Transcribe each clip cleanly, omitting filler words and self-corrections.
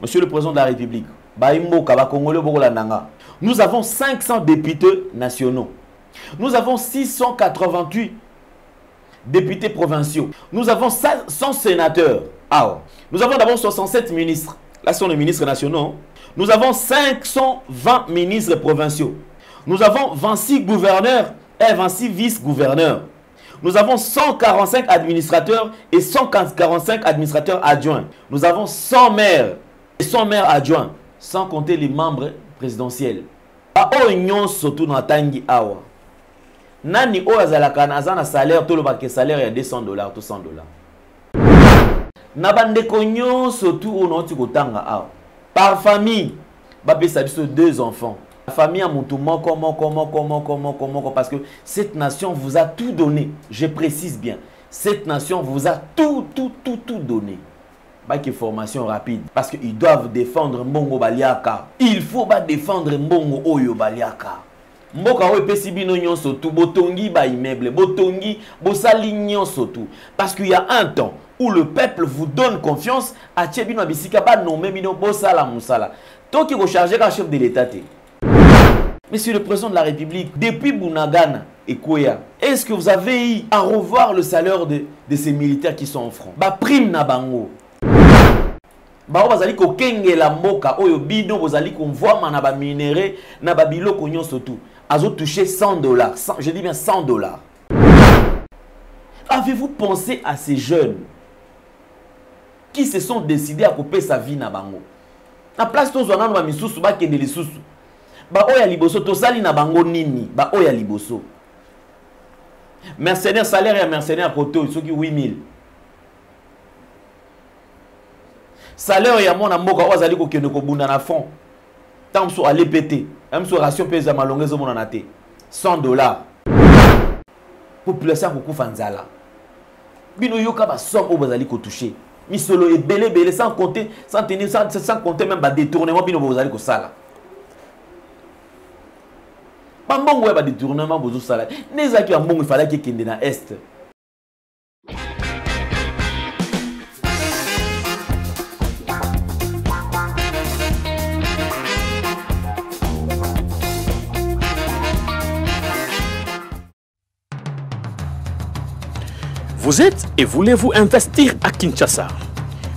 Monsieur le Président de la République, nous avons 500 députés nationaux. Nous avons 688 députés provinciaux. Nous avons 100 sénateurs. Nous avons d'abord 67 ministres. Là, ce sont les ministres nationaux. Nous avons 520 ministres provinciaux. Nous avons 26 gouverneurs et 26 vice-gouverneurs. Nous avons 145 administrateurs et 145 administrateurs adjoints. Nous avons 100 maires et 100 maires adjoints, sans compter les membres présidentiels. Surtout dans Tangi Awa. Nani o azalaka na salaire to le salaire ya $200 to $100. Na bande konyo surtout au noti kotanga awa. Par famille, ba pesa biso 2 enfants. La famille a moko parce que cette nation vous a tout donné. Je précise bien. Cette nation vous a tout donné. Bah, qui formation rapide. Parce qu'ils doivent défendre Mbongo Baliaka. Il faut pas défendre Mbongo Oyo Baliaka. Mboka oyo pesi bino nyonso tout botongi ba immeuble, botongi bosali nyonso tout. Parce qu'il y a un temps où le peuple vous donne confiance, a tchebino bisika ba nomé bino bosala musala. Tant qu'il recharger comme chef de l'État. Monsieur le Président de la République, depuis Bunagana et Koya, est-ce que vous avez eu à revoir le salaire de ces militaires qui sont en front? Ba prime na bango. Ba bazali ko kenge la moka oyo bino bozali ko voit na ba minéré na ba biloko nyonso tout. Azo touché $100. Je dis bien $100. Avez-vous pensé à ces jeunes qui se sont décidés à couper sa vie na bango? Na place to zwana ba misusu ba kende lisusu. Ba oya liboso to sali na bango nini? Ba oya liboso. Mercenaire salaire ya mercenaire koto soki 8000. Salaire ya mona mboka wazali ko kende ko bunda na fond. Tamso aller péter. Même sur ration pesa malongezo mona na te. $100. Population ko kufanzala. Bino yoka ba somme o bazali ko toucher. Misolo e belé sans compter sans tenir sans compter même ba détournement bino bazali ko sala. Bambongo ya ba détournement bozo sala. Nezaki ambongo fallait que kende na est. Vous êtes et voulez-vous investir à Kinshasa?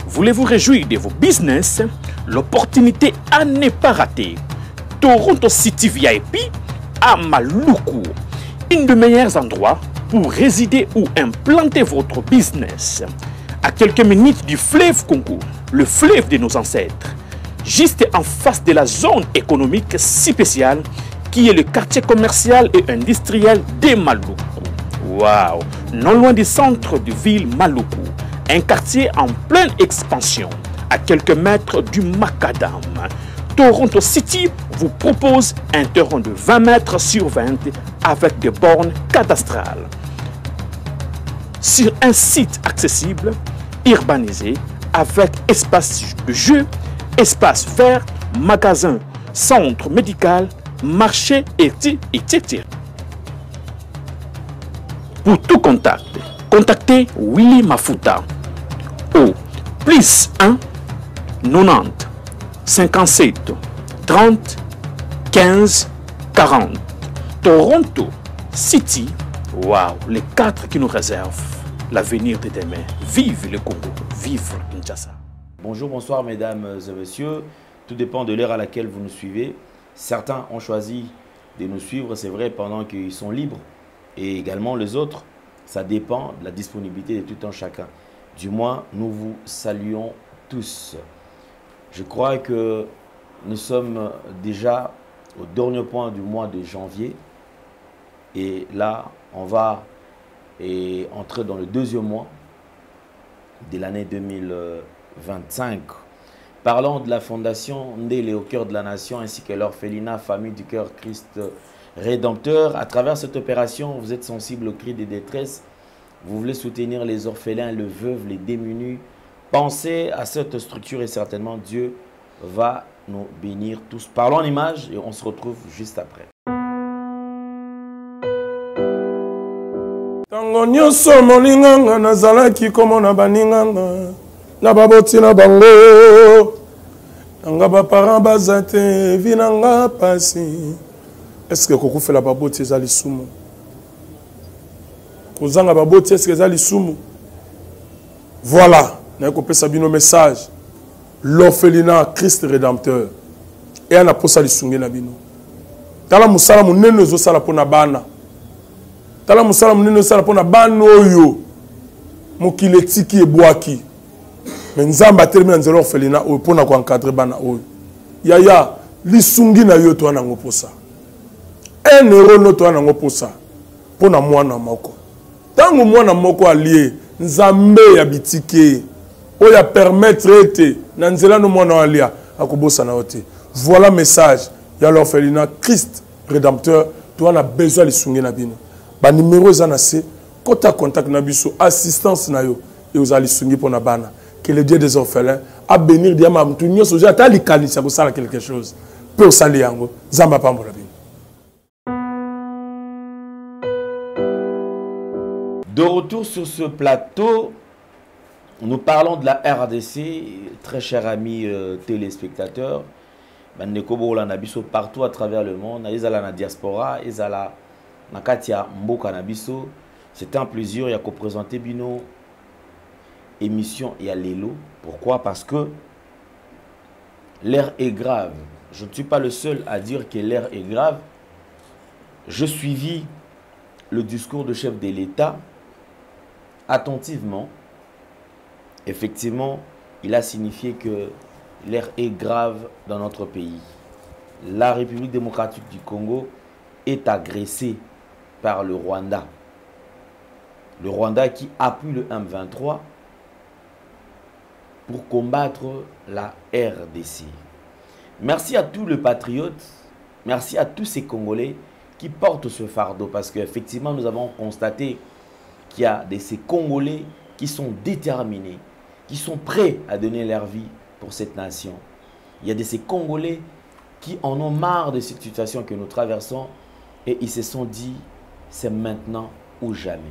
Voulez-vous réjouir de vos business? L'opportunité à ne pas rater. Toronto City VIP à Maluku. Un des meilleurs endroits pour résider ou implanter votre business. À quelques minutes du fleuve Congo, le fleuve de nos ancêtres. Juste en face de la zone économique spéciale qui est le quartier commercial et industriel de Maluku. Waouh! Non loin du centre de ville Maluku, un quartier en pleine expansion, à quelques mètres du Macadam. Toronto City vous propose un terrain de 20 mètres sur 20 avec des bornes cadastrales. Sur un site accessible, urbanisé, avec espace de jeu, espace vert, magasin, centre médical, marché, etc. Pour tout contact, contactez Willy Mafuta au +1 90 57 30 15 40. Toronto City, waouh, les 4 qui nous réservent l'avenir de demain. Vive le Congo, vive Kinshasa. Bonjour, bonsoir mesdames et messieurs. Tout dépend de l'heure à laquelle vous nous suivez. Certains ont choisi de nous suivre, c'est vrai, pendant qu'ils sont libres. Et également les autres, ça dépend de la disponibilité de tout un chacun. Du moins, nous vous saluons tous. Je crois que nous sommes déjà au dernier point du mois de janvier. Et là, on va entrer dans le deuxième mois de l'année 2025. Parlons de la fondation Ndélé au cœur de la nation ainsi que l'orphelinat Famille du Cœur Christ Rédempteur. À travers cette opération, vous êtes sensible aux cris de détresse. Vous voulez soutenir les orphelins, les veuves, les démunis. Pensez à cette structure et certainement Dieu va nous bénir tous. Parlons en images et on se retrouve juste après. Tango nyonso molinganga nazalaki komona baninganga na baboti na bango nga ba parents bazate vinanga pasi. Est-ce que koko fait la baboti ezali sumu? Kozanga baboti est-ce que ezali sumu? Voilà, na ko pesa bino message. L'orphelinat Christ rédempteur. Et ana posa lisungi na bino. Tala musala munene zo sala pona bana. Tala musala munene zo sala pona bana oyo. Mokile tiki ebwaki. Mais nzamba termine nzelo orphelinat oyo pona ko encadrer bana oyo. Yaya lisungi na yo to ana ngoposa. 1 euro no to ana ngoposa. Pona mwana moko. Tango mwana moko allié nzambe ya bitike oya permettre ete na nzela no mwana alia akobosa na ote. Voilà message ya l'orphelinat Christ rédempteur to ana besoin lisungi na bino. Ba numéro ezana se kota contact na biso assistance na yo et aux alisungi pona bana. Que le Dieu des orphelins a bénir diama mtu nyoso ja ta likanisa ko sala quelque chose. Pe osali yango zamba pambola bino. De retour sur ce plateau, nous parlons de la RDC, très chers amis téléspectateurs. Partout à travers le monde, ils sont dans la diaspora, ils sont dans la Katia Mboka Nabiso. C'est un plaisir, il y a présenter Bino émission et à l'élo. Pourquoi? Parce que l'air est grave. Je ne suis pas le seul à dire que l'air est grave. Je suivis le discours du chef de l'État attentivement. Effectivement, il a signifié que l'air est grave dans notre pays. La République démocratique du Congo est agressée par le Rwanda. Le Rwanda qui appuie le M23 pour combattre la RDC. Merci à tous les patriotes, merci à tous ces Congolais qui portent ce fardeau parce qu'effectivement nous avons constaté qu'il y a ces Congolais qui sont déterminés, qui sont prêts à donner leur vie pour cette nation. Il y a ces Congolais qui en ont marre de cette situation que nous traversons et ils se sont dit c'est maintenant ou jamais.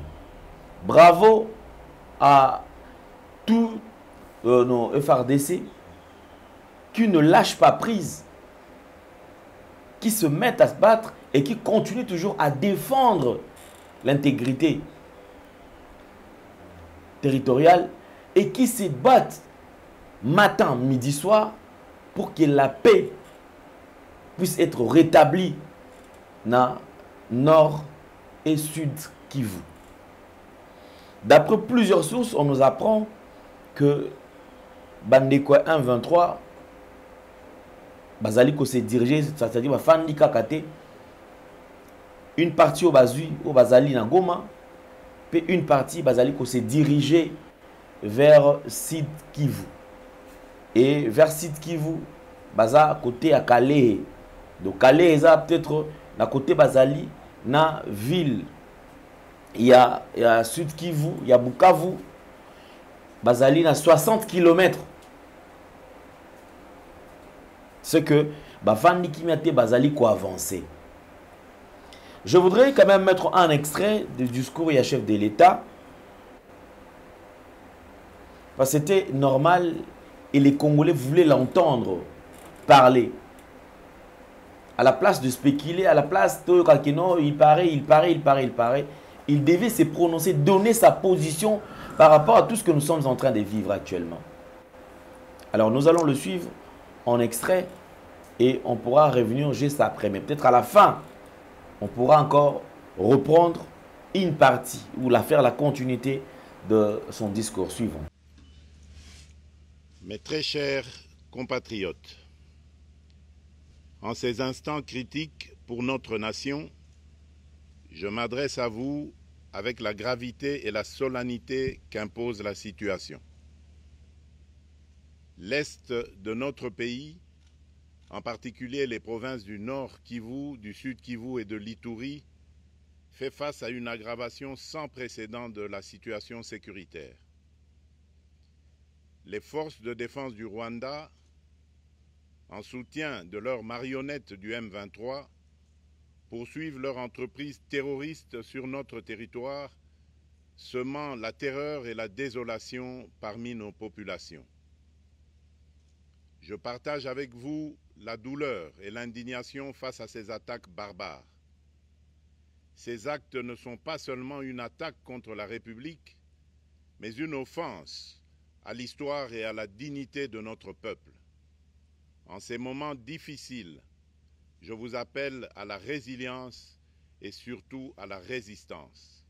Bravo à tous nos FRDC qui ne lâchent pas prise, qui se mettent à se battre et qui continuent toujours à défendre l'intégrité territoriale et qui se battent matin, midi, soir pour que la paix puisse être rétablie dans Nord et Sud Kivu. D'après plusieurs sources, on nous apprend que Bandeko 1-23 Bazali ko se diriger, c'est-à-dire Fandi Kakate, une partie au Bazui, au Bazali na Goma, puis une partie Bazali ko se diriger vers Sud Kivu. Et vers Sud Kivu, Baza côté à Calais. Donc Calais, ça peut-être à côté Bazali, na ville. Il y a Sud Kivu, il y a Bukavu. Bazali na 60 km. Ce que Bafandi Kimiate Bazali ko avancer. Je voudrais quand même mettre un extrait du discours du chef de l'État. Parce que c'était normal et les Congolais voulaient l'entendre parler. À la place de spéculer, à la place de Kakeno, il paraît. Il devait se prononcer, donner sa position par rapport à tout ce que nous sommes en train de vivre actuellement. Alors nous allons le suivre en extrait et on pourra revenir juste après. Mais peut-être à la fin, on pourra encore reprendre une partie ou faire la continuité de son discours suivant. Mes très chers compatriotes, en ces instants critiques pour notre nation, je m'adresse à vous avec la gravité et la solennité qu'impose la situation. L'Est de notre pays, en particulier les provinces du Nord Kivu, du Sud Kivu et de l'Ituri, fait face à une aggravation sans précédent de la situation sécuritaire. Les forces de défense du Rwanda, en soutien de leurs marionnettes du M23, poursuivent leur entreprise terroriste sur notre territoire, semant la terreur et la désolation parmi nos populations. Je partage avec vous la douleur et l'indignation face à ces attaques barbares. Ces actes ne sont pas seulement une attaque contre la République, mais une offense à l'histoire et à la dignité de notre peuple. En ces moments difficiles, je vous appelle à la résilience et surtout à la résistance.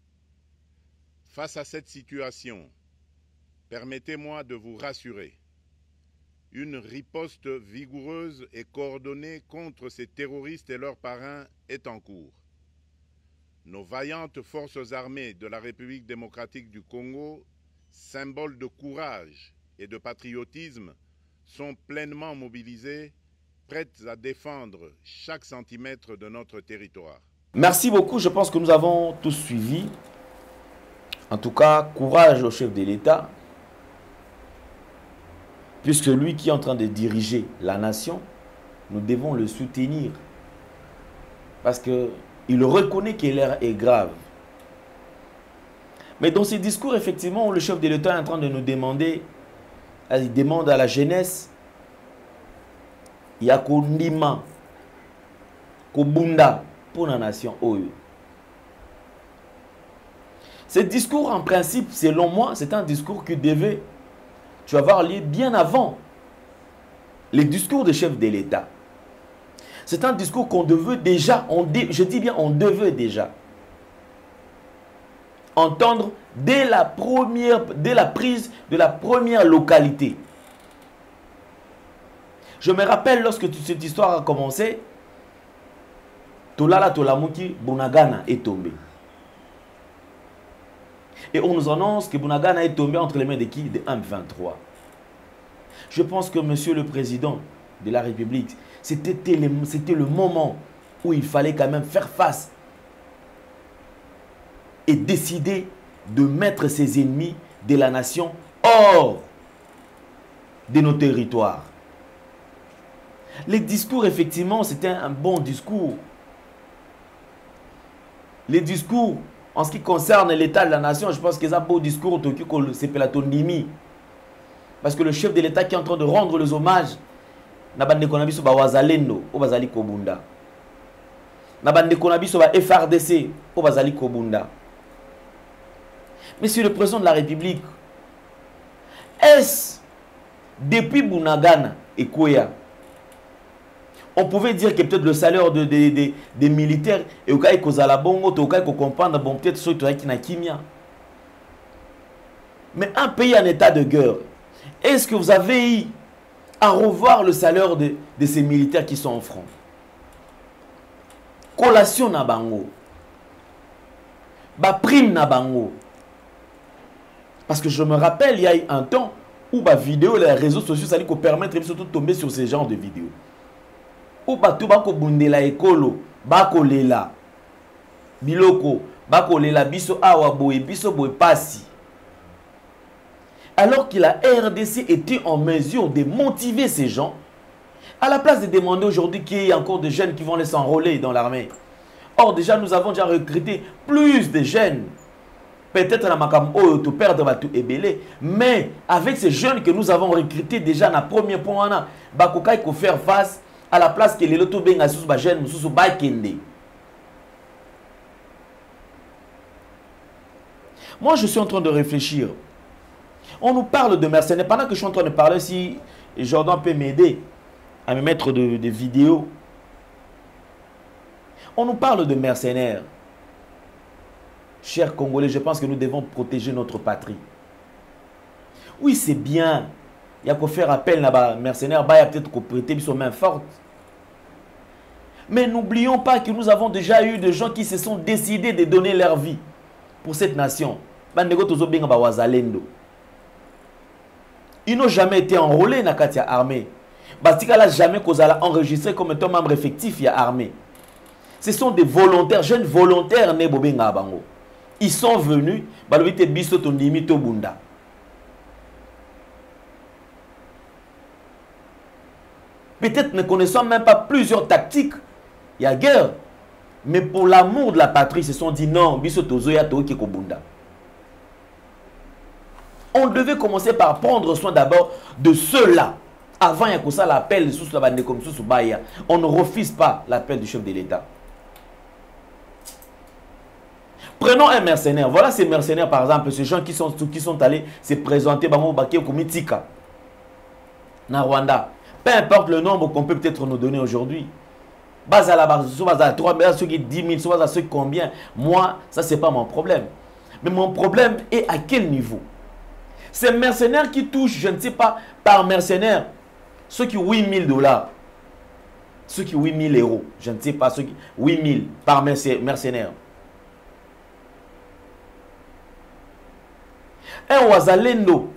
Face à cette situation, permettez-moi de vous rassurer. Une riposte vigoureuse et coordonnée contre ces terroristes et leurs parrains est en cours. Nos vaillantes forces armées de la République démocratique du Congo, symboles de courage et de patriotisme, sont pleinement mobilisées, prêtes à défendre chaque centimètre de notre territoire. Merci beaucoup, je pense que nous avons tous suivi. En tout cas, courage au chef de l'État, puisque lui qui est en train de diriger la nation, nous devons le soutenir. Parce qu'il reconnaît que l'heure est grave. Mais dans ces discours, effectivement, le chef de l'État est en train de nous demander, il demande à la jeunesse, il y a Kondima, Kobunda pour la nation Oyo. Ce discours, en principe, selon moi, c'est un discours qui devait avoir lieu bien avant les discours des chefs de l'État. C'est un discours qu'on devait déjà, je dis bien on devait déjà entendre dès la prise de la première localité. Je me rappelle lorsque cette histoire a commencé, Tolala Tolamuki Bunagana est tombé. Et on nous annonce que Bunagana est tombé entre les mains de qui? De M23. Je pense que Monsieur le Président de la République, c'était le moment où il fallait quand même faire face et décider de mettre ses ennemis de la nation hors de nos territoires. Les discours, effectivement, c'était un bon discours. Les discours, en ce qui concerne l'état de la nation, je pense que c'est un beau discours, c'est Pelatondimi. Parce que le chef de l'État qui est en train de rendre les hommages, Nabande Konabiso ba Wazalendo, o Bazali Kobunda. Nabande Konabiso ba FRDC, o Bazali Kobunda. Monsieur le Président de la République, est-ce depuis Bunagana et Koya, on pouvait dire que peut-être le salaire des militaires et au cas où Zalabongo, au cas où comprendre, bon peut-être ceux qui na kimia. Mais un pays en état de guerre, est-ce que vous avez eu à revoir le salaire de ces militaires qui sont en front? Collation na bango, ba prime na bango. Parce que je me rappelle, il y a eu un temps où la vidéo, les réseaux sociaux, ça allait permettre de tomber sur ce genre de vidéos. Où tout bako bundela ekolo, bako lela, biloko, bako lela biso awa boye, biso boye pasi. Alors que la RDC était en mesure de motiver ces gens, à la place de demander aujourd'hui qu'il y ait encore des jeunes qui vont les s'enrôler dans l'armée. Or, déjà, nous avons déjà recruté plus de jeunes. Peut-être la makam oyo to perdre ba tout ebele, mais avec ces jeunes que nous avons recrutés déjà na premier point wana, bakokai ko faire face à la place que les loto benga sous ba jeunes sous ba kende. Moi, je suis en train de réfléchir. On nous parle de mercenaires. Pendant que je suis en train de parler, si Jordan peut m'aider à me mettre des vidéos, on nous parle de mercenaires. Chers Congolais, je pense que nous devons protéger notre patrie. Oui, c'est bien. Il y a qu'à faire appel à mercenaires, il y a peut-être qu'à prêter sur main forte. Mais n'oublions pas que nous avons déjà eu des gens qui se sont décidés de donner leur vie pour cette nation. Ils n'ont jamais été enrôlés dans la armée. Bastika n'a jamais enregistré comme étant membre effectif de l'armée. Ce sont des volontaires, jeunes volontaires né bobenga bango. Ils sont venus, balobite biso tondimi to bunda. Peut-être ne connaissant même pas plusieurs tactiques, il y a guerre. Mais pour l'amour de la patrie, ils se sont dit non, biso tozoya to ki ko bunda. On devait commencer par prendre soin d'abord de ceux-là, Avant, il y a ça l'appel sous la bande comme sous Baya. On ne refuse pas l'appel du chef de l'État. Prenons un mercenaire. Voilà ces mercenaires, par exemple, ces gens qui sont allés se présenter dans Mitika, na Rwanda. Peu importe le nombre qu'on peut peut-être nous donner aujourd'hui. Base à la base, soit à 3 000, ceux qui 10 000, soit à ceux qui combien. Moi, ça, c'est pas mon problème. Mais mon problème est à quel niveau? Ces mercenaires qui touchent, je ne sais pas, par mercenaire, ceux qui 8 000 $, ceux qui 8 000 €, je ne sais pas, ceux qui 8 000 par mercenaire. Un Ouazalendo,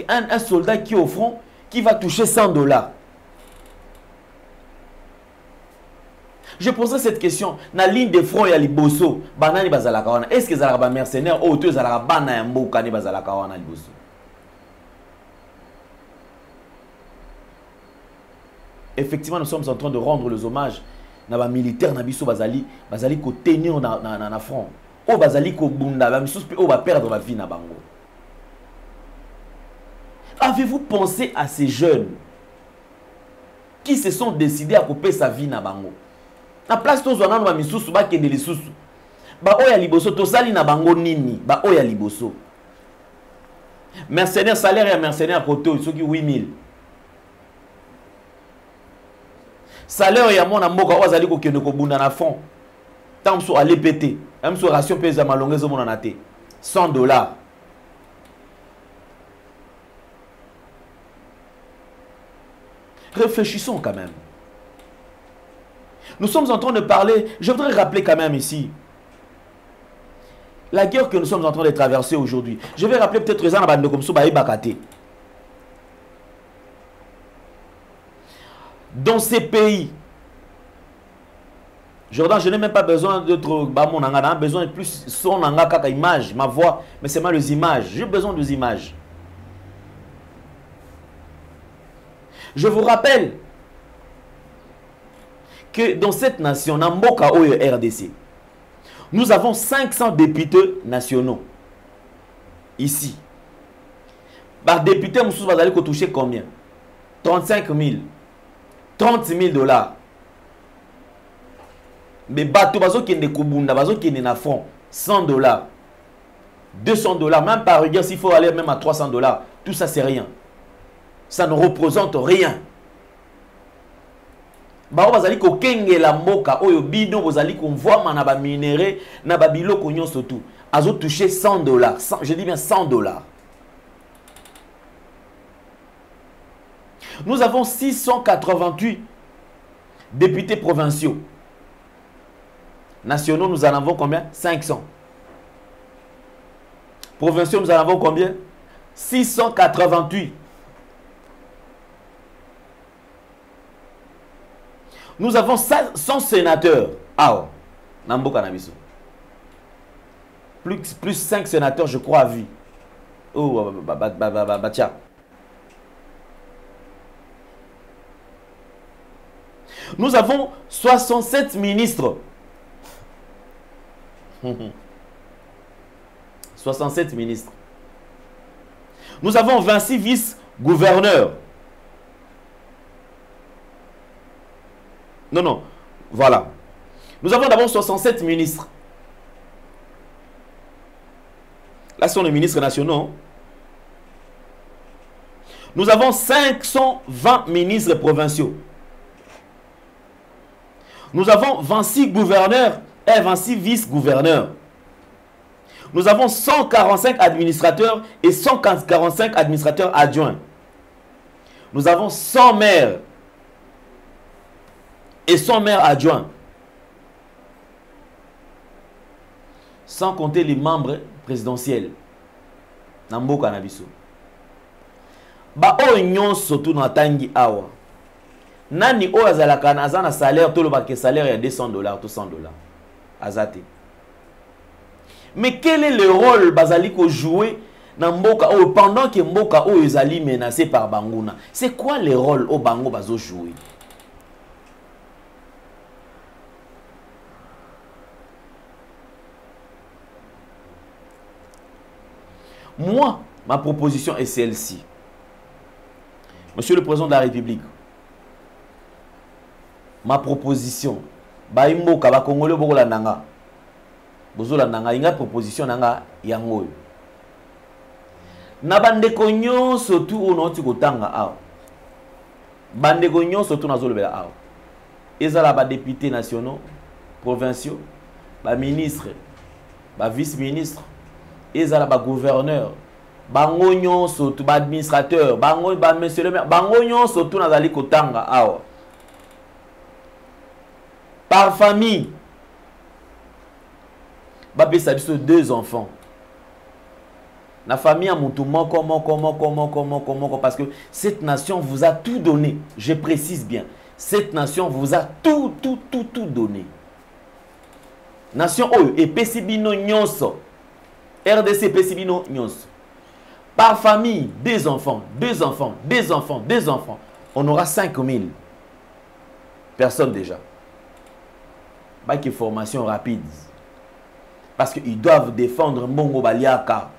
un soldat qui est au front, qui va toucher 100 $. Je posais cette question. Dans la ligne de front, il y a les bosso. Est-ce que les mercenaires ou les mercenaires effectivement, nous sommes en train de rendre les hommages aux militaires bazali ko tenir na front. O bazali ko bunda, ba misus pe o ba perdre la vie na bango. Avez-vous pensé à ces jeunes qui se sont décidés à couper sa vie na bango? Na place to zwana no ba misusu ba kende lisusu. Ba oya liboso to sali na bango nini? Ba oya liboso. Mercenaire salaire et mercenaire koto soki 8 000. Salaire ya mona mboka ozali ko kende ko bunda na fond. Tant so aller péter. Même sur ration pesa malonge zo mona na te. 100 $. Réfléchissons quand même. Nous sommes en train de parler, je voudrais rappeler quand même ici, la guerre que nous sommes en train de traverser aujourd'hui. Je vais rappeler peut-être les gens comme ça, dans ces pays, Jordan, je n'ai même pas besoin d'être besoin de plus son image, ma voix, mais c'est mal les images. J'ai besoin des images. Je vous rappelle que dans cette nation, dans Mboka RDC, nous avons 500 députés nationaux. Ici. Par député, nous allons toucher combien? 35 000. 30 000 $. Mais bateau, bazo qui est Kubunda, bazo qui est na front, 100 $. 200 $. Même par rigueur, s'il faut aller même à 300 $. Tout ça, c'est rien. Ça ne représente rien. Bao bazali ko kenge la mboka oyo bidon bazali ko voit na ba minéré na ba biloko nyonso tout azo toucher 100 $. Je dis bien 100 $. Nous avons 688 députés provinciaux. Nationaux, nous en avons combien? 500. Provinciaux, nous en avons combien? 688. Nous avons 100 sénateurs. Ah, Nambo Kanabiso. Plus 5 sénateurs, je crois, à vie. Oh, tiens. Nous avons 67 ministres. 67 ministres. Nous avons 26 vice-gouverneurs. Non, voilà. Nous avons d'abord 67 ministres. Là, ce sont les ministres nationaux. Nous avons 520 ministres provinciaux. Nous avons 26 gouverneurs et 26 vice-gouverneurs. Nous avons 145 administrateurs et 145 administrateurs adjoints. Nous avons 100 maires et 100 maires adjoints. Sans compter les membres présidentiels. Nambo Kanabiso. Ba o nyonso tu na tangi awa. Nani o azalaka na azana salaire to loba ke salaire ya 200 $, to 100 $. Azate. Mais quel est le rôle bazali ko jouer na mboka o pendant que mboka o ezali menacé par banguna? C'est quoi le rôle au bango bazo jouer? Moi, ma proposition est celle-ci. Monsieur le Président de la République, ma proposition, Baimbo Kaba Congolais Bogola Nanga, Bozola Nanga, inga proposition Nanga Yango. Na bande konyo surtout au noti kotanga aw. Bande konyo surtout na zolobela aw. Ezala ba députés nationaux, provinciaux, ba ministres, ba vice-ministres, ezala ba gouverneurs, ba ngonyo surtout ba administrateurs, ba ngoy ba monsieur le maire, ba ngonyo surtout na zali kotanga aw. Par famille, ba pesa biso 2 enfants. La famille a comment, parce que cette nation vous a tout donné. Je précise bien. Cette nation vous a tout donné. Nation O et Pesibino Nyonso. RDC Pesibino Nyonso. Par famille, 2 enfants. On aura 5000 personnes déjà. Pas que formation rapide. Parce qu'ils doivent défendre Mbongo Baliaka.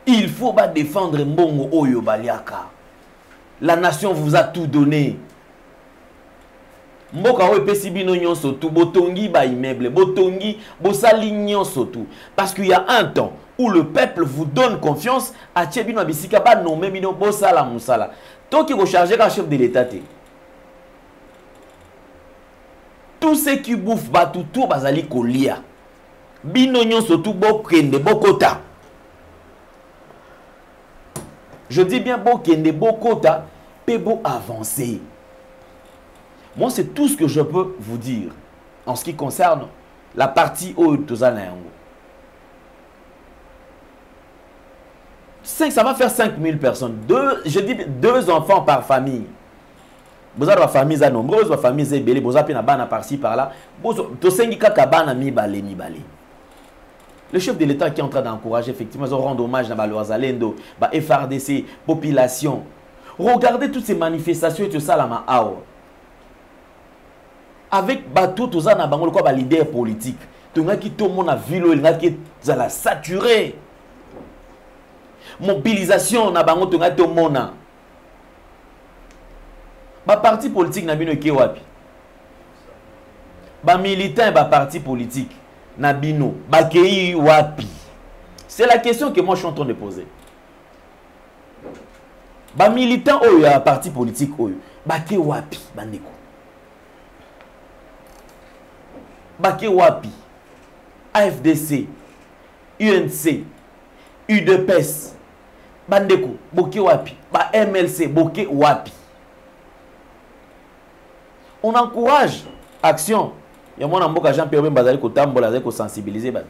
Il faut pas défendre Mbongo Oyo Baliaka. La nation vous a tout donné. Mboka we pesibino nyonso tout botongi ba immeuble, botongi bosali nyonso tout. Parce qu'il y a un temps où le peuple vous donne confiance à Tchebino Abisika ba nommé bino bosala musala. Toi qui recharger comme chef de l'État. Tous ceux qui bouffent ba tout bazali kolia. Bino nyonso tout bokende bokota. Je dis bien beau kende beau quota, peut beau avancer. Moi, c'est tout ce que je peux vous dire en ce qui concerne la partie Oyo-Tozanayango. Ça va faire 5000 personnes. Je dis 2 enfants par famille. Vous avez la famille nombreuse, la famille zébélé, vous avez une par-ci par-là. Vous avez mi balé. Le chef de l'État qui est en train d'encourager, effectivement, ils rendre hommage à Baloazalendo, à FRDC, population. Regardez toutes ces manifestations et tout ça là, avec bateau, tout ça, on a un leader politique. Tout le monde a vu qui est saturé. Mobilisation, on a tout le monde. Ba parti politique n'a bino wapi. Ba militant ba parti politique. Nabino, Bakei Wapi. C'est la question que moi je suis en train de poser. Ba militant ou ya parti politique ou Bakei Wapi bandeko. Bakei Wapi. AFDC, UNC, UDPS, bandeko, Boke Wapi, ba MLC, Boke Wapi. On encourage action. Il y a mon amboka Jean-Pierre Bembazali ko tambola ko sensibiliser bat.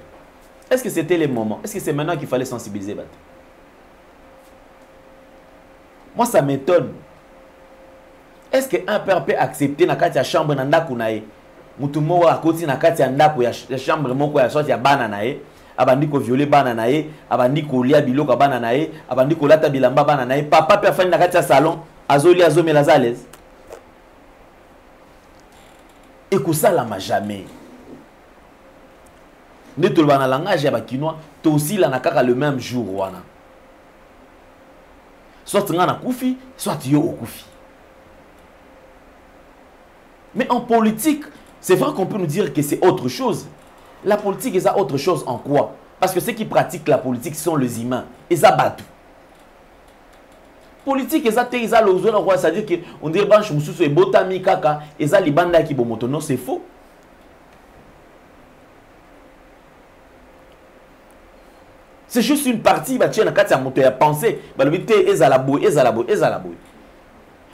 Est-ce que c'était le moment? Est-ce que c'est maintenant qu'il fallait sensibiliser bat? Moi ça m'étonne. Est-ce qu'un père peut accepter na kati ya chambre na ndaku na ye? Mutu mo wa koti na kati ya ndaku ya chambre moko ya sorti ya bana na ye, abandi ko violer bana na ye, abandi ko lia biloko bana na ye, abandi ko lata bilamba bana na ye, papa peut faire na kati ya salon, azoli azomela à l'aise. Et que ça l'a jamais. Ne te le dans langage ya bakinois, to aussi la nakaka le même jour wana. Soit nga na kufi, soit yo okufi. Mais en politique, c'est vrai qu'on peut nous dire que c'est autre chose. La politique est autre chose en quoi? Parce que ceux qui pratiquent la politique sont les humains. Ils abattent. Politique c'est-à-dire que on dirait banche mususu e botami kaka eza libanda ki bomoto. Non, c'est faux. C'est juste une partie ba tiena kati ya moto ya penser ba lobite ezala boy.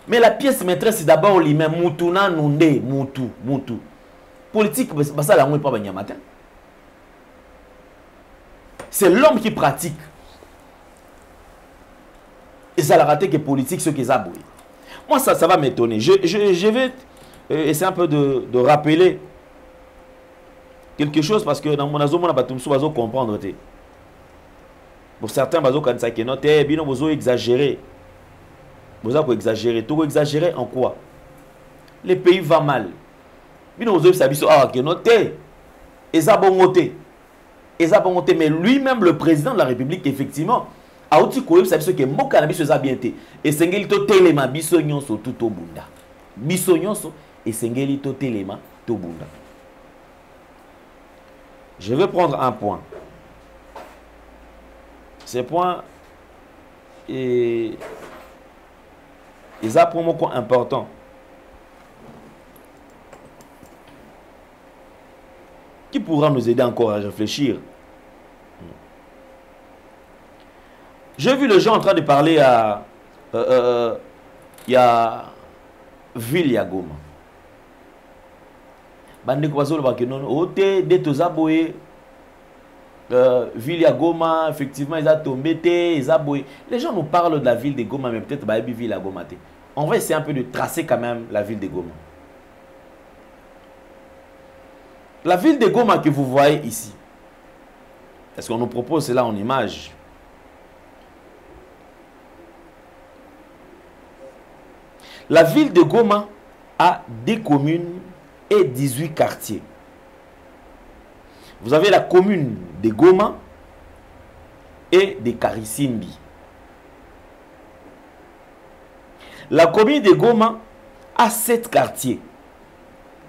Mais la pièce maîtresse c'est d'abord lui-même mutuna nunde mutu. Politique ba ça la ngwe pa banya matin. C'est l'homme qui pratique. Et ça l'a raté que politique, ce qu'ils ont aboué. Moi, ça va m'étonner. Je vais essayer un peu de rappeler quelque chose parce que dans mon azon, on a comprendre. Pour certains, vous avez exagéré. Vous avez exagéré. Tout exagéré en quoi? Les pays vont mal. Vous avez noté. Mais lui-même, le président de la République, effectivement, auti koyebisa biso ke mboka na biso eza bien te esengeli totelema biso nyonso tu tobunda biso nyonso esengeli totelema tobunda. Je vais prendre un point. Ce point est pour moi important. Qui pourra nous aider encore à réfléchir? J'ai vu les gens en train de parler à il y a Ville ya Goma. Bande ko bazolo ba kenon ote de tozaboye Ville ya Goma, effectivement ils a tombé té, ils a boyé. Les gens nous parlent de la ville de Goma, mais peut-être bah Ville ya Goma té. On va essayer un peu de tracer quand même la ville de Goma. La ville de Goma que vous voyez ici, est-ce qu'on nous propose cela en image? La ville de Goma a 10 communes et 18 quartiers. Vous avez la commune de Goma et de Karisimbi. La commune de Goma a 7 quartiers,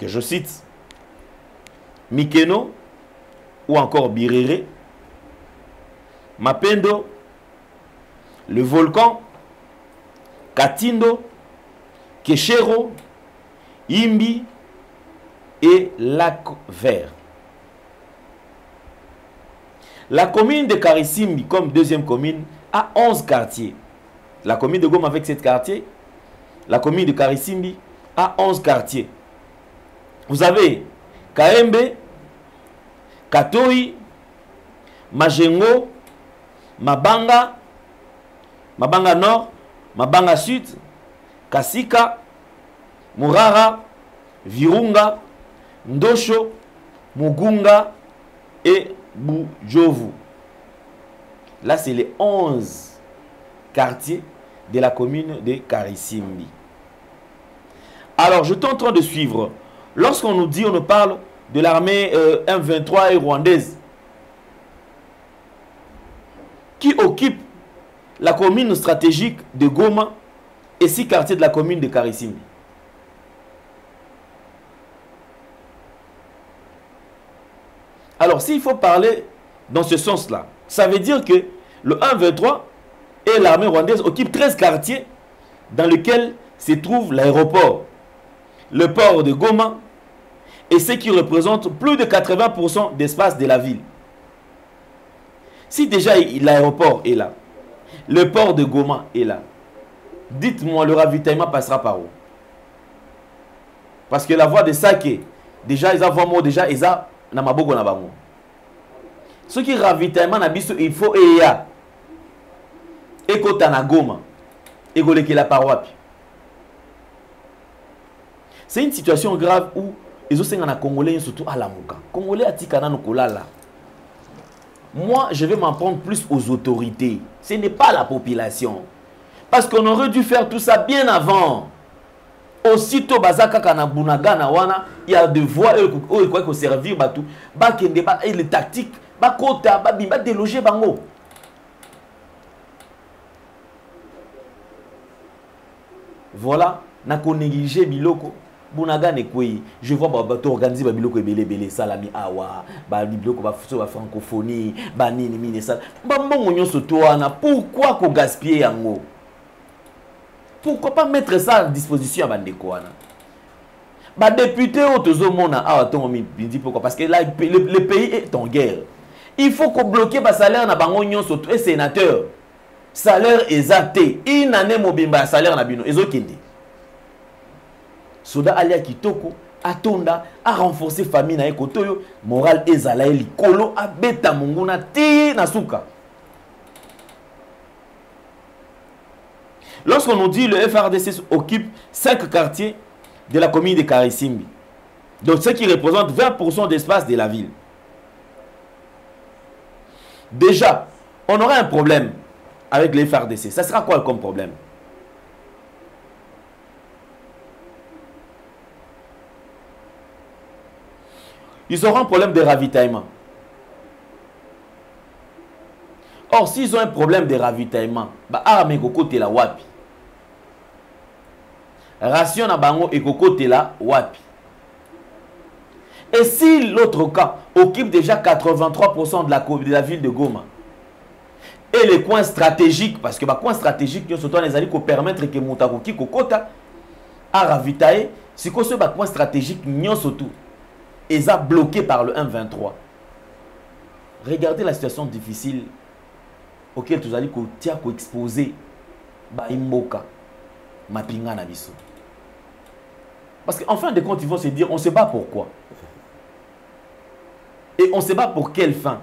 que je cite: Mikeno ou encore Birere, Mapendo, le Volcan, Katindo, Keshero, Imbi et Lac Vert. La commune de Karisimbi, comme deuxième commune, a 11 quartiers. La commune de Goma avec 7 quartiers. La commune de Karisimbi a 11 quartiers. Vous avez Kaembe, Katoi, Majengo, Mabanga, Mabanga Nord, Mabanga Sud, Kasika, Murara, Virunga, Ndosho, Mugunga et Bujovu. Là, c'est les 11 quartiers de la commune de Karisimbi. Alors, je suis en train de suivre. Lorsqu'on nous dit, on nous parle de l'armée M23 et rwandaise qui occupe la commune stratégique de Goma et 6 quartiers de la commune de Karisimbi. Alors, s'il faut parler dans ce sens-là, ça veut dire que le 1-23 et l'armée rwandaise occupent 13 quartiers dans lesquels se trouve l'aéroport, le port de Goma et ce qui représente plus de 80% d'espace de la ville. Si déjà l'aéroport est là, le port de Goma est là, dites-moi, le ravitaillement passera par où? Parce que la voie de Sake, déjà, ils ont déjà, ils ont Namabogo Nabango. Ce qui ravitaillement nabiso, il faut Eya. Ekotana Goma. Egoleke la paroi. C'est une situation grave où les Océans Congolais, surtout à la Mouka. Congolais à Tikana Nukolala. Moi, je vais m'en prendre plus aux autorités. Ce n'est pas la population. Parce qu'on aurait dû faire tout ça bien avant. Aussitôt, Bazaka Kanabunaga Nawana, il y a des voies où il faut servir Batou. Bakende, et les tactiques, Bakota, Babimba, déloger Bango. Voilà, n'a qu'on négligé Biloko. Bunaga ne kwe, je vois bato organiser ba biloko ebele bele salami awa, ba biloko ba fuso ba francophonie, ba nini mine ça. Ba mbongo nyonso to wana, pourquoi ko gaspiller yango? Pourquoi pas mettre ça à disposition à bandeko wana? Ba député otozomona awa tongo mindi pourquoi? Parce que là le pays est en guerre. Il faut qu'on bloque ba salaire na bango nyonso to et sénateur. Salaire exacté, une année mobimba salaire na bino ezokende. Soda Alia Kitoko atonda a renforcer famille na ekotoyo moral ezala likolo abeta munguna ti nasuka. Lorsqu'on nous dit le FRDC occupe 5 quartiers de la commune de Karisimbi, donc ce qui représente 20% d'espace de la ville. Déjà, on aura un problème avec le FRDC. Ça sera quoi comme problème? Ils auront un problème de ravitaillement. Or, s'ils ont un problème de ravitaillement, bah arme côté la wapi. Ration na bango et côté la wapi. Et si l'autre cas occupe déjà 83% de la ville de Goma, et les coins stratégiques, parce que les coins stratégiques, nous sommes les alliés qui permettent que Moutakoki Kokota a ravitaillé, si que ce coin stratégique, nous surtout, ils sont bloqués par le 1-23. Regardez la situation difficile auquel tu allez exposer Imboka, Mapinga Nabiso. Parce qu'en fin de compte, ils vont se dire, on ne sait pas pourquoi. Et on ne sait pas pour quelle fin.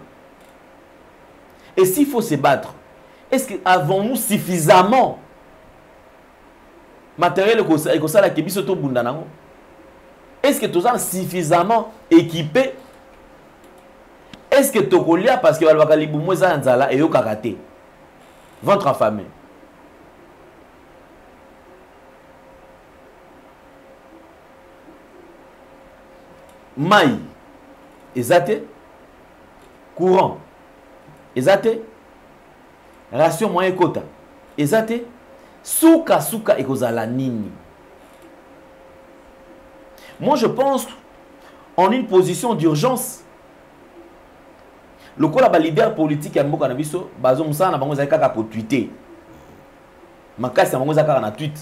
Et s'il faut se battre, est-ce que avons-nous suffisamment matériel et ça la kebiso to bundanango? Est-ce que tout ça suffisamment équipé? Est-ce que tokolia parce que balbaka libu mweza nzala et yo karaté ventre affamé? Maï ezate courant ezate ration moyen quota ezate souka et kozala nini. Moi je pense en une position d'urgence le kola ba leader politique ya mboka na biso bazo musana bango za kaka ko tweeter makasi bango za kaka na tweet.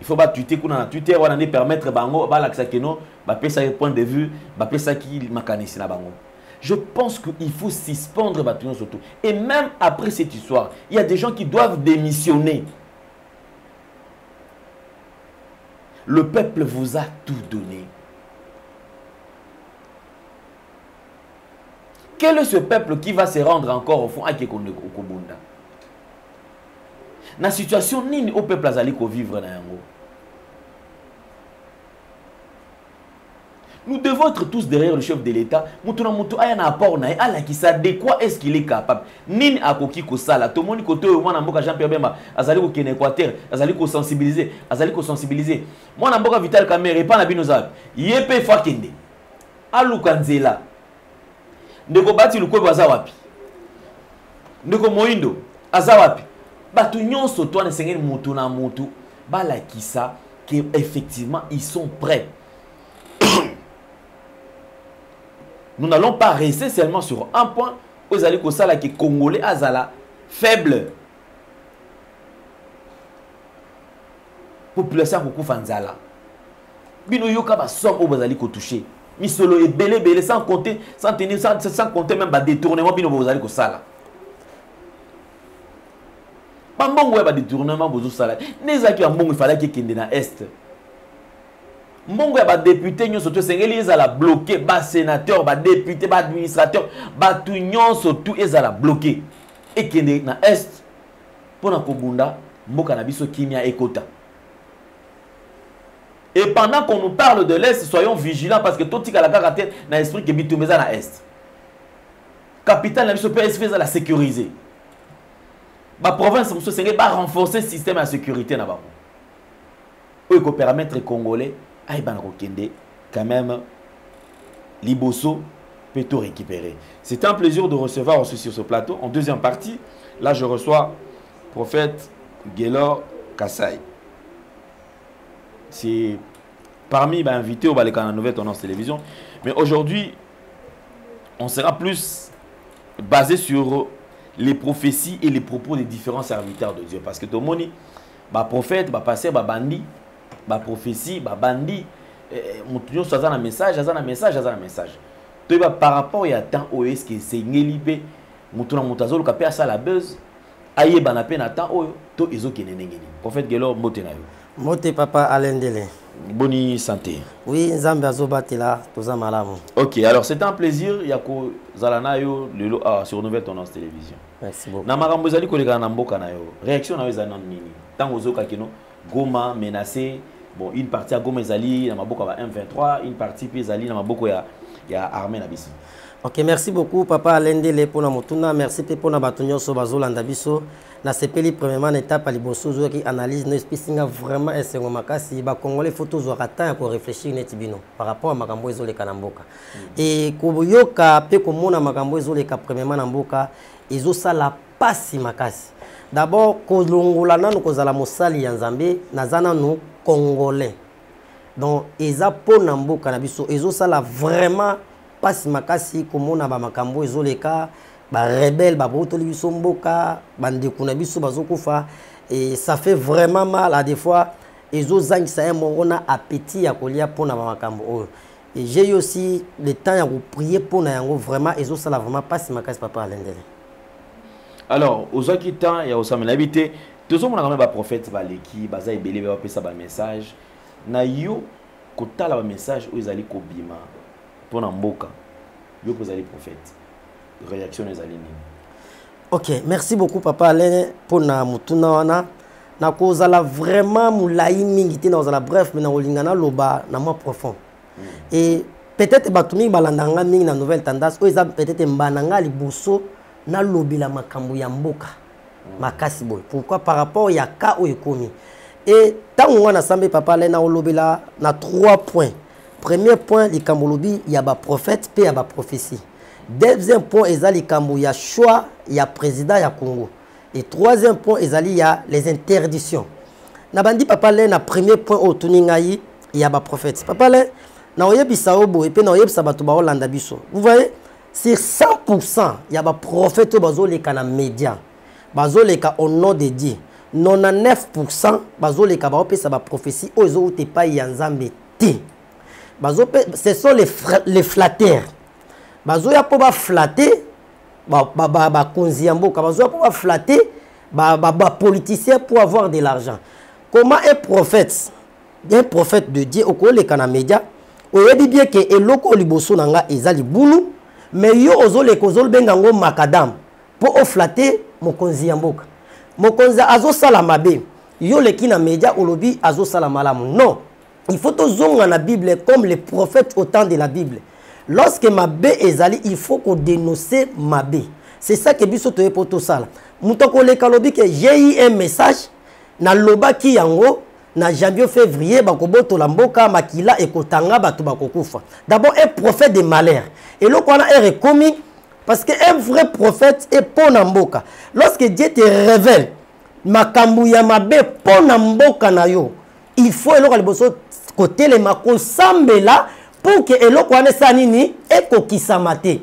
Il faut pas tweeter qu'on a Twitter on a permettre bango ba la keno ba pesa point de vue ba pesa qui makanisi na bango. Je pense qu'il faut suspendre Batunon surtout. Et même après cette histoire, il y a des gens qui doivent démissionner. Le peuple vous a tout donné. Quel est ce peuple qui va se rendre encore au fond à Kekondekobunda? La situation ni au peuple azali ko vivre na yango. Nous devons être tous derrière le chef de l'État. Mutuna mutu aya na apport na ala qui ça de quoi est-ce qu'il est capable? Nini akoki ko sala. To moni koto mwana mboka Jean-Pierre Bemba azali ko kene Équateur, azali ko sensibiliser. Mwana mboka Vital Kamerhe pa na bino zapi. Yepe fakende. Aluka nzela. Ndeko bati lukwe aza wapi? Ndeko Moindo aza wapi? Batu nyonso to na sengeli mutu na mutu bala kisa que effectivement ils sont prêts. Nous n'allons pas rester seulement sur un point où les alliés qui congolais azala faible. Population beaucoup fanzala. Bino yoka ba somme où bazali ko toucher. Misolo et belé sans compter sans tenir sans compter même ba détournement bino bazali ko sala. Ba mbongo ba détournement bozo sala. Nezaki ba mbongo il fallait qu'il kende na est. Mbongo ya ba député nyonso to sengeli ezala bloqué, ba sénateur, ba député, ba administrateur, ba tout nyonso tout ezala bloqué. Et kende na est pona kobunda mboka na biso kimia ekota. Et pendant qu'on nous parle de l'est, soyons vigilants parce que tout tika la caractère na esprit que bitumeza na est. Capitale na biso PS fait la sécuriser. Ba province muso sengeli ba renforcer le système de sécurité na ba. Ou ko permettre les Congolais quand même, Liboso peut tout récupérer. C'est un plaisir de recevoir aussi sur ce plateau. En deuxième partie, là je reçois prophète Guélor Kassai. C'est parmi les invités au Balekana Nouvelle Tendance Télévision. Mais aujourd'hui, on sera plus basé sur les prophéties et les propos des différents serviteurs de Dieu. Parce que tout le monde, prophète, pasteur, bandit, ba prophétie, ba bandi, mutunyo soza na message, message. To ba par rapport ya temps OS que c'est ngelibe, mutuna mutazolo kapé asa la buzz, aye bana pe na temps oyo, to ezo kenenengeni. Prophète Guélor mote na yo. Mote papa Alendele. Boni santé. Oui, Nzambe azobatela, toza malamu. OK, alors c'est un plaisir yako zalana yo lelo sur Nouvelle Tendance Télévision. Merci beaucoup. Na makambo zali koleka na mboka na yo. Réaction na yo za nini? Tango zoka kino Goma menacé, bon une partie à Goma ezali na maboko ya M23, une partie puis ezali na maboko ya armée na biso. Ok, merci beaucoup Papa Alendele pour la motuna, merci pour la batonyo so bazolanda biso. Na sepeli premièrement étape à liboso qui analyse nos spicinga vraiment esengo makasi ba congolais photos zo rata pour réfléchir netibino par rapport à makambo ezole kanamboka. Et koyoka pe komona makambo ezole ka premièrement na mboka ezo sala pasi makasi. D'abord kolongola nanu kozala mosali ya Nzambe nazana no congolais. Donc eza po na mboka na biso ezo sala vraiment pasi makasi komona ba makambo ezoleka ba rebelle ba botoli biso mboka bandeku na biso bazokufa et ça fait vraiment mal à des fois ezo zangisa un mongona appétit ya kolia pona ba makambo oyo. Et j'ai eu aussi le temps ya ko prier pona yango vraiment ezo sala vraiment pasi makasi Papa Alendele. Alors ozaki temps ya osamela habité tozo mona quand même ba prophète baleki baza ebele ba pesa ba message na yo kotala ba message oyo ezali kobima pona mboka yo kozali prophète. Réaction des alignés. Ok, merci beaucoup Papa Alain pour na mutuna wana na kozala vraiment moulai mingi te na kozala bref mais na olingana loba na moi profond. Et peut-être batumi balandanga mingi na nouvelle tendance o eza peut-être mbananga liboso na lobila makambo ya mboka makasi boy. Pourquoi par rapport ya ka o ekomi. Et tango wana sambe Papa Alain na olobila na 3 points. Premier point likambo lobi ya ba prophète pe ya ba prophétie. Deuxième point, ezali kambo ya choix ya président ya Congo. Et troisième point, ezali ya les interdictions. Nabandi Papa le na premier point au tuningai ya ba prophète. Papa le na oyebisa obo et puis na oyebisa bato ba Holanda biso. Vous voyez, sur 100% ya ba prophète bazoleka na média. Bazoleka au nom de Dieu. 99% bazoleka ba opesa ba prophétie ozo ute pa ya Nzambe te. Bazope ce sont les flatteurs. Bazoya po ba flatter ba konzi ya mboka bazoya po ba flatter ba politicien pour avoir de l'argent. Comment un prophète de Dieu au koleka na média oyebi bien que eloko liboso nanga ezali bulu mais yo ozole kozol bengango makadam po o flatter mokonzi ya mboka. Mokonzi azo sala mabe yo leki na média olobi azo sala malamu. Non, il faut tozonga na Bible comme les prophètes au temps de la Bible. Lorsque Mabé ezali, il faut qu'on dénonce Mabé. C'est ça que biso toye poto sala. Mutoko le kalobi que j'ai eu un message na loba ki yango na janvier février bakoboto la mboka makila ekotanga batu bakokufa. D'abord un prophète de malheur. Et là qu'on a reconnu parce que un vrai prophète est pour na mboka. Lorsque Dieu te révèle makambu ya Mabé pour na mboka na yo, il faut eloko liboso côté le mako sambela pour que eloko wana sanini ekokisamate.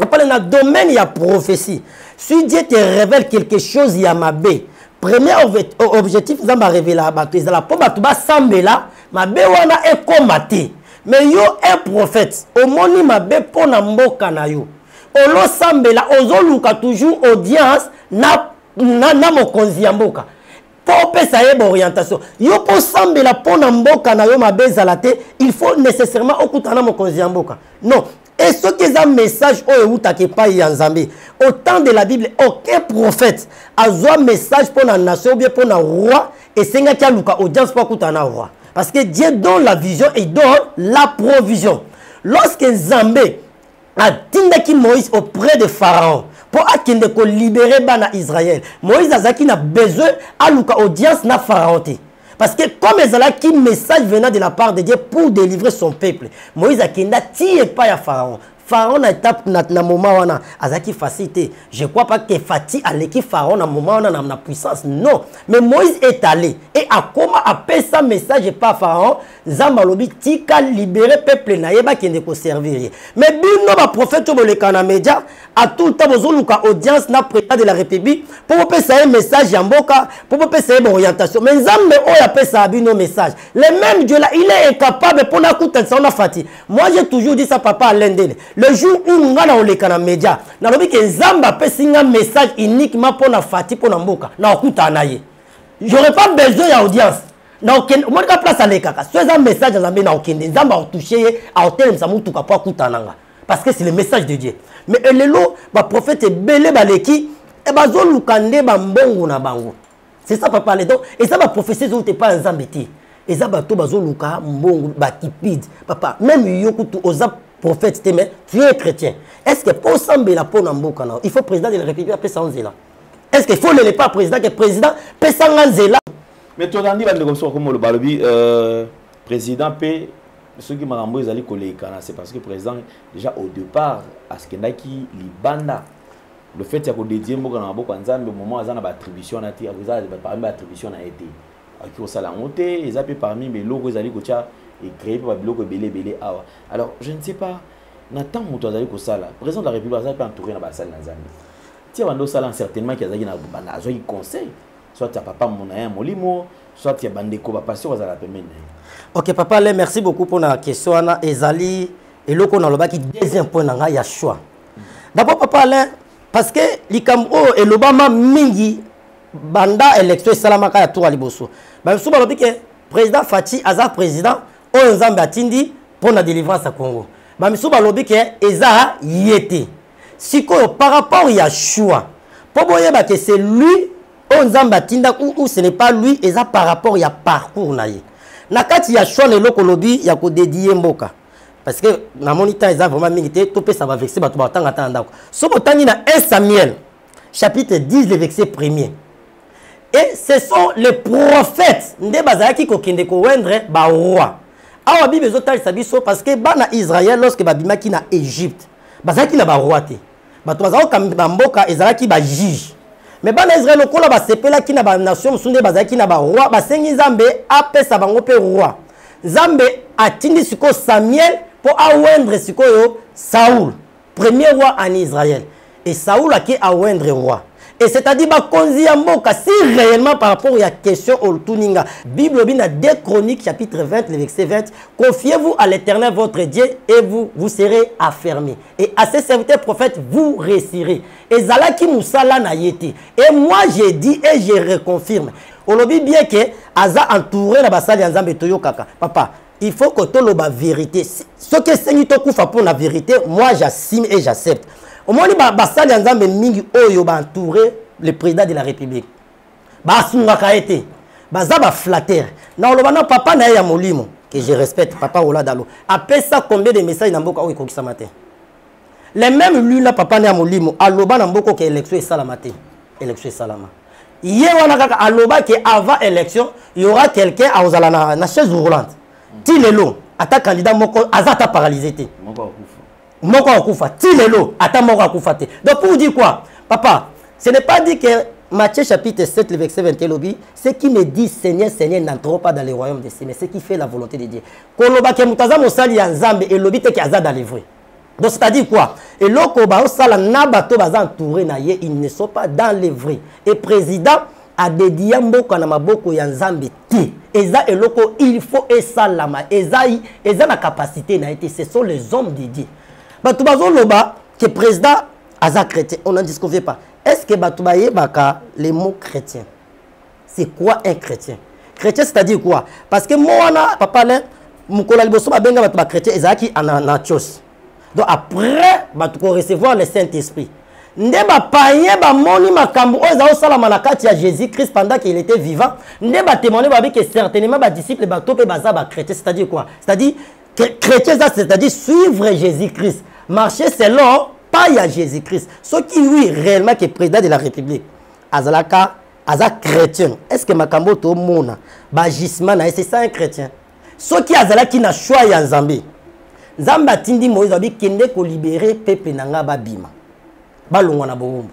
On parle dans le domaine de la prophétie. Si Dieu te révèle quelque chose ya Mabé, premier objectif nous avons révélé à bato ezala po bato ba sambela Mabé wana ekomate. Mais yo un prophète au moni Mabé po na mboka na yo. Olo sambela ozoluka toujours audience na mokonzi ya mboka. Pour pesa yeba orientation. Yo po sambela po na mboka na yo Mabé ezalate, il faut nécessairement okutana mokonzi ya mboka. Non. Et ce qui est un message au temps de la Bible, aucun prophète a un message pour la nation ou bien pour le roi et c'est un audience pour le roi. Parce que Dieu donne la vision et donne la provision. Lorsque Zambé a dit Moïse auprès de Pharaon pour libérer Israël, Moïse a besoin de l'audience de Pharaon. Parce que comme il y a un message venant de la part de Dieu pour délivrer son peuple, Moïse a dit pas à Pharaon. Pharaon a été na moment wana azaki facilité. Je crois pas que Fati a l'équipe Pharaon na moment wana na puissance. Non, mais Moïse est allé et a comment appelé ça message pas Pharaon, Zambalobi tika libérer peuple na yeba qui ne ko servir. Mais bino ba prophète bo le kana média a tout le temps bozoluka audience na président de la République pour passer un message ya mboka, pour passer une orientation. Mais Zambe o ya pesa bino message. Le même Dieu là, il est incapable pour na kuta ça na Fati. Moi j'ai toujours dit ça Papa Alendele. Le jour où on a les médias, on a dit que Zamba peut signer un message uniquement pour la Fati, pour la Mboka. J'aurais pas besoin d'audience. Moi, je suis place à l'écart. Si un message Zamba a touché à hôtel, parce que c'est le message de Dieu. Mais le lot, le prophète est belé baleki, et bazolukande bambongo na bango. C'est ça, papa. Et ça va prophétie, vous n'êtes pas un zambéti. eza bato bazoluka mbongo bakipide papa même yoko tu oza prophète mais tu es chrétien est-ce que pour sambela pour na mboka na il faut président de la république appeler ça nzela est-ce qu'il faut le pas président que président pesa nzela mais toi dans comme ça comme le balobi président p ceux qui marambo ezali kolekana c'est parce que président déjà au départ à ce qui libanda le fait que dédier mboka na mboka nzambe au moment azana ba attribution na ti aza parmi ba attribution na été qui au sala monte et ça peut parmi mais loko ezali ko tia et créé par biloko belé awa alors je ne sais pas n'attend moto azali ko sala président de la république azali pas entouré na ba sala nzambe ti bando sala certainement qui azali na banda azo y conseil soit ta papa mon aya molimo soit ti bandeko ba passion azala pemene. OK papa le merci beaucoup pour la question ana ezali eloko na lobaki deuxième point na nga ya choix d'abord papa le parce que likambo et l'Obama mingi banda élection salamaka ya tour liboso ba so ba lobi ke président Fati aza président o nzambe atindi pour la délivrance à Congo ba so ba lobi ke eza yete siko par rapport ya choix pour boyeba que c'est lui o nzambe atinda ou ce n'est pas lui eza par rapport ya parcours na ye na kati ya choix le loko lobi ya ko dédier mboka. Parce que dans mon temps, ils ont vraiment milité, tout ça va vexer, tout va t'entendre. Ce botani na 1 Samuel, chapitre 10, le verset 1er. Et ce sont les prophètes, nde bazaki ko kende ko wendre ba roi. Awa bi bezotal sabiso parce que bana Israël lorsque babimaki na Égypte, bazaki na ba roi te. Bato bazako kam mboka ezalaki ba juge. Mais bana Israël ko la ba sepela ki na ba nation sunde bazaki na ba roi, ba sengi Nzambe apesa bango pe roi. Nzambe atindi siko Samuel pour awendre sikoyo Saoul, premier roi en Israël. Et Saoul a qui awendre roi. Et c'est-à-dire bakonzi ya mboka si réellement par rapport à la question au tuninga. Bible bina 2 Chroniques chapitre 20 le verset 20, confiez-vous à l'Éternel votre Dieu et vous serez affermis. Et à ses serviteurs prophètes vous réussirez. Et zalaki musala na yeti. Et moi j'ai dit et je reconfirme. On le dit bien que aza entouré la basali nzambe toyo kaka. Papa, il faut que tu aies la vérité. Ce que c'est que pour la vérité, moi j'assume et j'accepte. Au moins, basali nzambe mingi oyo ba entouré le président de la République. Ba sunga kaete. Baza ba flatter. Na olobana papa na ya molimo que je respecte papa Ola Dalo. Après ça combien de messages na mboka oyo kokisa matin. Les mêmes lui là papa na ya molimo aloba na mboko que élection est salamate. Élection est salama. Hier on a kaka aloba que avant élection, il y aura quelqu'un à ozala na chaise roulante. Tilelo ata candidat moko azata paralysé te. Moko akufa. Tilelo ata moko akufa te. Donc pour vous dire quoi? Papa, ce n'est pas dit que Matthieu chapitre 7 le verset 21 lobi, ce qui me dit Seigneur Seigneur n'entrera pas dans le royaume des cieux, mais ce qui fait la volonté de Dieu. Koloba ke mutaza mosali ya nzambe et lobi te ki aza dans le vrai. Donc c'est-à-dire quoi? Et loko ba osala na bato baza entouré na ye, ils ne sont pas dans le vrai. Et président a dédié mboka na maboko ya nzambe ti. Eza eloko il faut esalama. Eza na capacité na été. Ce sont les hommes de Dieu. Bato bazo loba que président aza chrétien, on n'en discute pas. Est-ce que bato baye baka les mots chrétiens? C'est quoi un chrétien? Chrétien c'est-à-dire quoi? Parce que moi na papa là mukola liboso ba benga bato ba chrétien ezaki anachos. Donc après bato ko recevoir le Saint-Esprit. Nde ba païen ba moni makambo oza osala na kati ya Jésus-Christ pendant qu'il était vivant. Nde ba témoigner ba que certainement ba disciples bato pe baza ba chrétien, c'est-à-dire quoi? C'est-à-dire chrétien c'est-à-dire suivre Jésus-Christ, marcher selon pas à Jésus-Christ. Ceux qui oui réellement qui est président de la République, azalaka aza chrétien. Est-ce que makambo to mona ba gisement na c'est ça un chrétien? Ceux qui azalaki na choix ya Nzambe. Nzamba tindi Moïse abi kende ko libérer peuple nanga babima. Balongwa na bombo.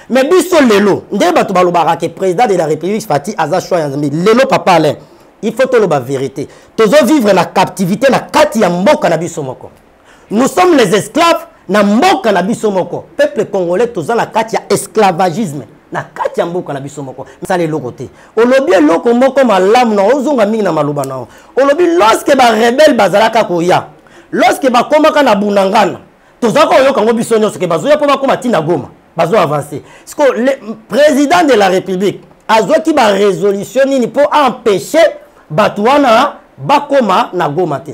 Mais biso lelo, nde bato balobaka que président de la République Fati aza choix ya Nzambe. Lelo papa Alain, il faut to loba vérité. Tozo vivre la captivité na kati ya mboka na biso moko. Nous sommes les esclaves na mboka na biso moko. Peuple congolais toza na kati ya esclavagisme. Na kati ya mboka na biso moko. Ça les lokoté. Olobi loko moko malamu na ozonga mingi na maluba na. Olobi lorsque ba rebelle bazalaka koya. Lorsque ba komaka na bunangana. Toza ko yoka ngo biso nyonso ke bazoya po bakoma tina Goma. Bazo avancer. Parce que le président de la République azwa ki ba résolution nini pour empêcher batouana bakoma na Goma te.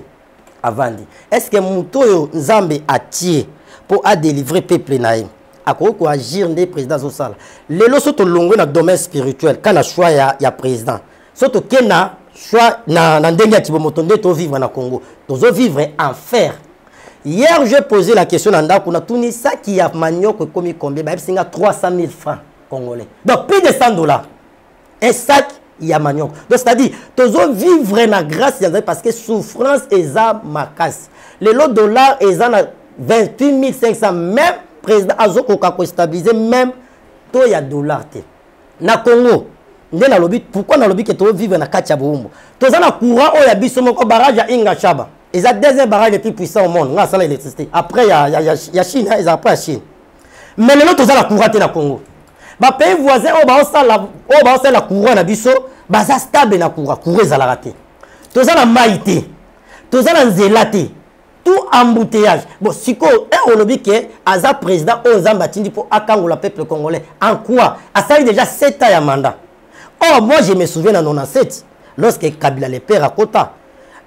Avandi. Est-ce que Moutoyo Nzambe a tiré pour délivrer peuple naïm? A quoi agir des présidents Zosala? Les lots sont longues dans le domaine spirituel. Quand la choix ya président. Surtout qu'il na soit na ndenge ya Kibomoto nde to vivre na Congo. Tozo vivre en fer. Hier, j'ai posé la question à Ndako, tout ça qui a manioc comme combien? C'est 300 000 francs congolais. Donc, plus de 100 $. Un sac, il y a manioc. Donc, c'est-à-dire, tozo vivre na grâce parce que souffrance est ma casse. Les lots dollars est 28 500. Même président Azoko kako stabiliser même to ya dollar te. Na Congo, ndé na lobby, pourquoi na lobby que to vivre na katia boumbo? Toza na courant o ya biso moko barrage ya Inga Chaba. Ils ont le deuxième barrage le plus puissant au monde. On a l'électricité. Après, il y a Chine. Ils ont après la Chine. Mais les autres, ils ont la courante dans le Congo. Les pays voisins, ils ont la courante dans le Bisso. Ils sont stables dans le courant. Ils ont la raté. Ils ont la maïté. Ils ont la zélaté. Tout embouteillage. Bon, si on a dit que le président a battu pour le peuple congolais. En quoi? Ça a déjà 7 ans de mandat. Or, moi, je me souviens en 97, lorsque Kabila le père à Kota.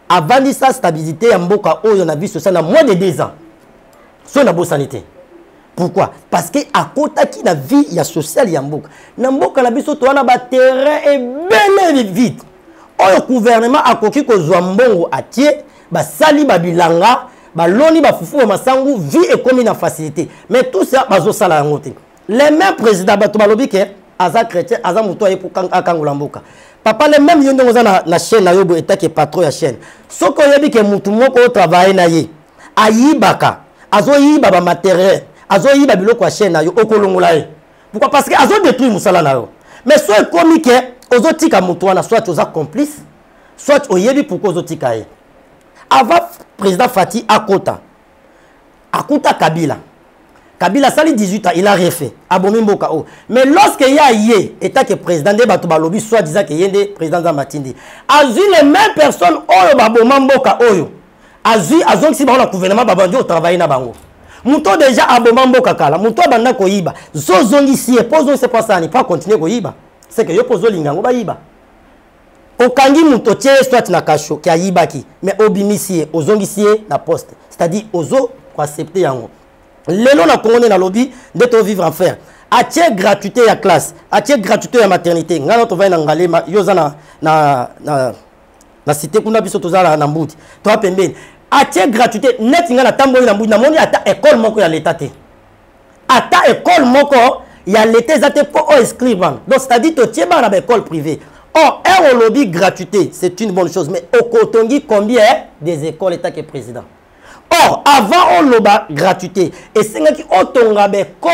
Avant sa stabilité, Mboka on a vu ça dans moins de 2 ans. Sur la bonne sanité. Pourquoi? Parce que à côté qui la vie, il y a social, il y a Mboka. Dans Mboka la vie, surtout on a un terrain et bel vite. Le gouvernement a coquille que Zouambongo a tié, sali babilanga, loni fufu masangu, vie et comme une facilité. Mais tout ça, bazo sala ngote. Les mêmes présidents bato balobi que aza chrétien, aza muto pour kangola Mboka. Papa, les mêmes yon na chaîne na yobo état que patron ya chaîne. Ce qu'on a dit que mutu moko travailler na ye. Ayibaka, azo yiba ba matériel, azo yiba biloko ya chaîne na yo okolongola ye. Pourquoi? Parce que azo détruire musala na yo. Mais soit comique, ozo tika mutu wana soit oza complice, soit oyebi pourquoi ozo tika ye. Avant président Fati Akota Kabila. Kabila sali 18 ans, il a refait. Abomi Mboka o. Mais lorsqu'il y a yé, état que président de Bato Balobi, soit disant qu'il y a des présidents de Matindi, azu les mêmes personnes, oyo baboma Mboka oyo. Azu si le gouvernement babandi au travail na bango. Mouto déjà aboma Mboka kala, mouto banda ko yiba. Zozongi si et pozo c'est pas ça, ni pas continuer ko yiba. C'est que yo pozo lingango ba yiba. Okangi mouto tie soit na kasho ki yiba ki, mais obimisi ozongi si na poste. C'est-à-dire ozo ko accepter yango. L'élo na Congo na lobby de to vivre en fer. Atie gratuité à classe, atie gratuité à maternité. Ngana to va na ngalema yoza na cité kuna biso to za na mbuti. To pembeni. Atie gratuité net ngana tambo na mbuti na moni ata école moko ya l'état te. Ata école moko ya l'état zate pour inscrire. Donc c'est-à-dire to tie ba na école privée. Or un lobby gratuité, c'est une bonne chose, mais au Kotongi combien des écoles état que président. Or, avant on loba gratuité, et c'est qui otonga école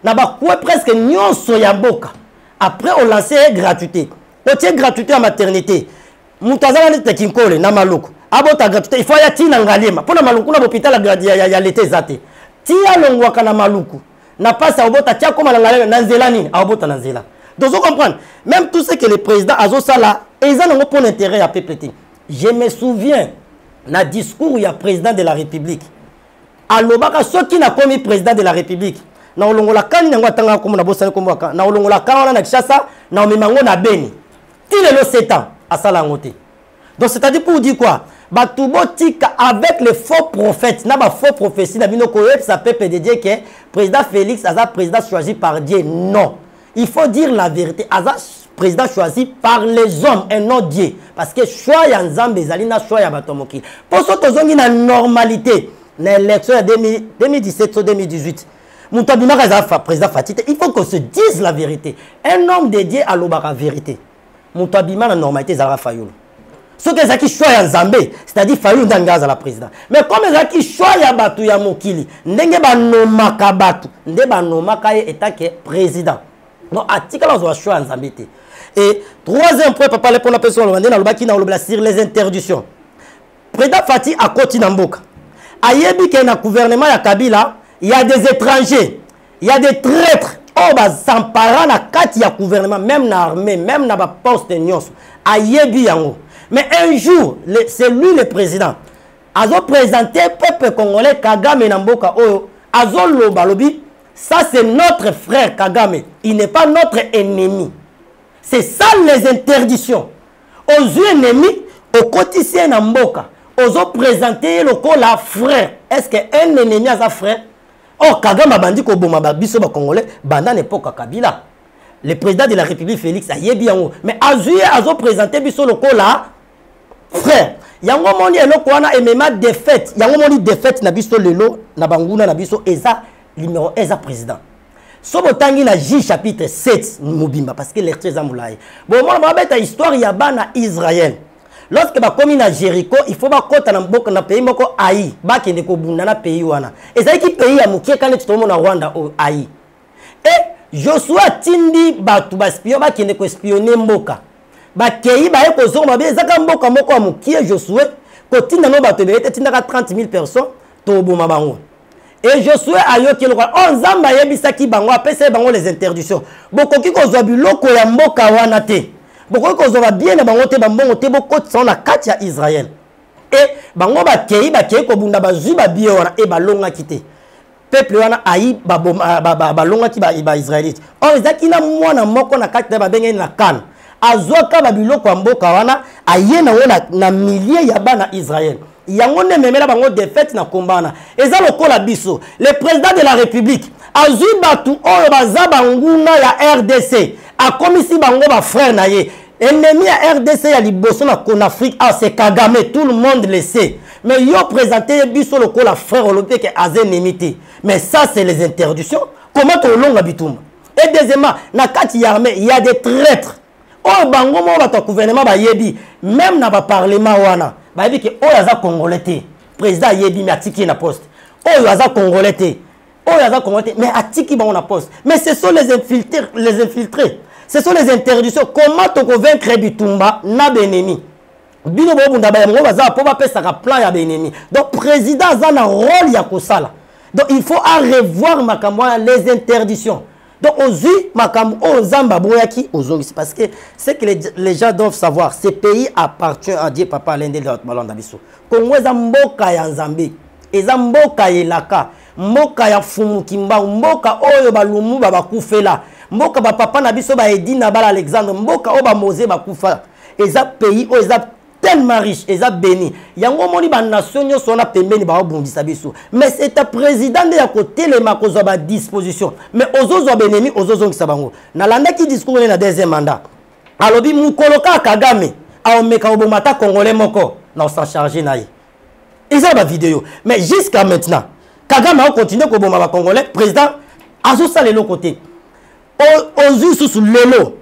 na ba quoi presque nyonso ya mboka. Après on lançait gratuité. On tient gratuité en maternité. Mutazala ni tekinkole na maluku. Abota gratuité, il faut ya tina ngalema. Pour na maluku na hôpital ya l'été zate. Tia longwaka na maluku. Na passe abota tia comme na ngalema na nzela nini? Abota na nzela. Donc vous comprenez, même tout ce que le président Azo Sala, ils ont pour intérêt à PPT. Je me souviens na discours il y a président de la République. Alobaka ceux qui n'a commis président de la République. Na olongola kani ngwa tanga comme na bosana comme waka. Na olongola kana na Kishasa, na omemango na Beni. Tile le 7 ans à Sala ngote. Donc c'est-à-dire pour dire quoi? Batubo tika avec les faux prophètes, na ba faux prophéties na bino ko ça peut dire que président Félix Aza président choisi par Dieu. Non. Il faut dire la vérité. Aza président choisi par les hommes et non Dieu. Parce que choix ya nzambe zalina choix ya batomoki. Pour ce tozongi na normalité, l'élection de 2017 ou 2018. Moutabima Kazafa président Fatite, il faut qu'on se dise la vérité. Un homme dédié à l'obara vérité. Moutabima la normalité zara fayoul. Ce que zaki choix ya nzambe, c'est-à-dire fayoul dangaza la président. Mais comme zaki choix ya batu ya mokili, ndenge ba nomaka batu, ndenge ba nomaka état que président. Donc, article choix en Zambie. Et troisième point, papa, pour la personne sur les interdictions. Président Fati a continué à Mboka. Ayebi que dans le gouvernement de Kabila, il y a des étrangers, il y a des traîtres. Oh, bah, s'empara na kati ya gouvernement, même dans l'armée, même dans la poste nyos. Ayebi yango. Mais un jour, c'est lui le président. Azo présenté peuple congolais Kagame na Mboka oyo. Azo lobalobi. Ça, c'est notre frère Kagame. Il n'est pas notre ennemi. C'est ça les interdictions. Aux yeux ennemis, au quotidien Namboka, aux présenter le col à frère. Est-ce qu'un ennemi a sa frère? Oh, Kagame a bandit qu'au Boma Biso Congolais, pendant l'époque Kabila. le président de la République Félix ayebi yango mais azuye azo présenter biso lokola frère yango moni eloko wana emema défaite yango moni défaite na biso lelo na banguna na biso eza numéro 1 président sobo tangi na J chapitre 7 mobimba parce que lecture za moulaye bon moi ba beta histoire ya bana Israël lorsque ba komi na Jéricho il faut ba kota na mboka na pays moko Aï ba kende ko bunda na pays wana eza ki pays ya mukie kana tutomo na Rwanda o Aï et Joshua tindi batu ba spion ba kende ko espionner mboka ba kei ba ko zo mabe ezaka mboka moko ya mukie Joshua ko tinda no batu be tinda ka 30 000 personnes to boma bango et Josué ayoki loko on zamba yebisaki bango apesa bango les interdictions bokoki ko zwa biloko ya mboka wana te bokoki ko zwa bien na bango te bambongo te bokoti na kati ya Israël et bango bakei ko bunda bazwi ba bien wana e balonga kite peuple wana ayi balonga ki ba Israélite or ezaki na mwana moko na kati ba bengeni na kan azwaka ba biloko ya mboka wana ayena wona na milliers ya bana Israël yango ne memela bango défaite na kombana eza lokola biso le président de la République azui batu oyo baza banguna ya RDC akomisi bango ba frère na ye ennemi ya RDC ya liboso na Afrique c'est Kagame tout le monde le sait mais yo présenter biso lokola frère olopé que azenemité mais ça c'est les interdictions comment to longa bitumba et deuxièmement na kati ya armée il y a des traîtres oyo bango mo bato gouvernement ba yebi même na ba parlement wana ba yebi ke oyo aza congolais te président yebi mais atiki na poste oyo aza congolais te oyo aza congolais te mais atiki bango na poste mais ce sont les infiltrés ce sont les interdictions comment to convaincre bitumba na benemi bino bo bunda ba ngo baza po ba pesa ka plan ya benemi donc président aza na rôle ya kosala donc il faut à revoir makambo les interdictions. Donc, parce que ce que les gens doivent savoir, ce pays appartient à Dieu, Papa, l'un des autres ballons d'Abisso. Congo est mboka ya Nzambe, est mboka yelaka, mboka ya fumu kimba, mboka oyo balumu babakufela, mboka ba papa n'Abisso ba Edina bala Alexandre, mboka oyo ba Mosé bakufa, est pays oyo est tellement riche, et ça béni. Yango moni ba nation nyo sona pembeni ba obundisa biso. Mais c'est un président de ya côté les makozo ba disposition. Mais ozozo benemi ozozo ngisa bango. Na landa ki discours na deuxième mandat. Alobi mukoloka Kagame a omeka obomata congolais moko na s'en charger na ye. Ils ont la vidéo. Mais jusqu'à maintenant, Kagame a continué ko bomba ba congolais président azo sale le côté. Ozu sous lelo.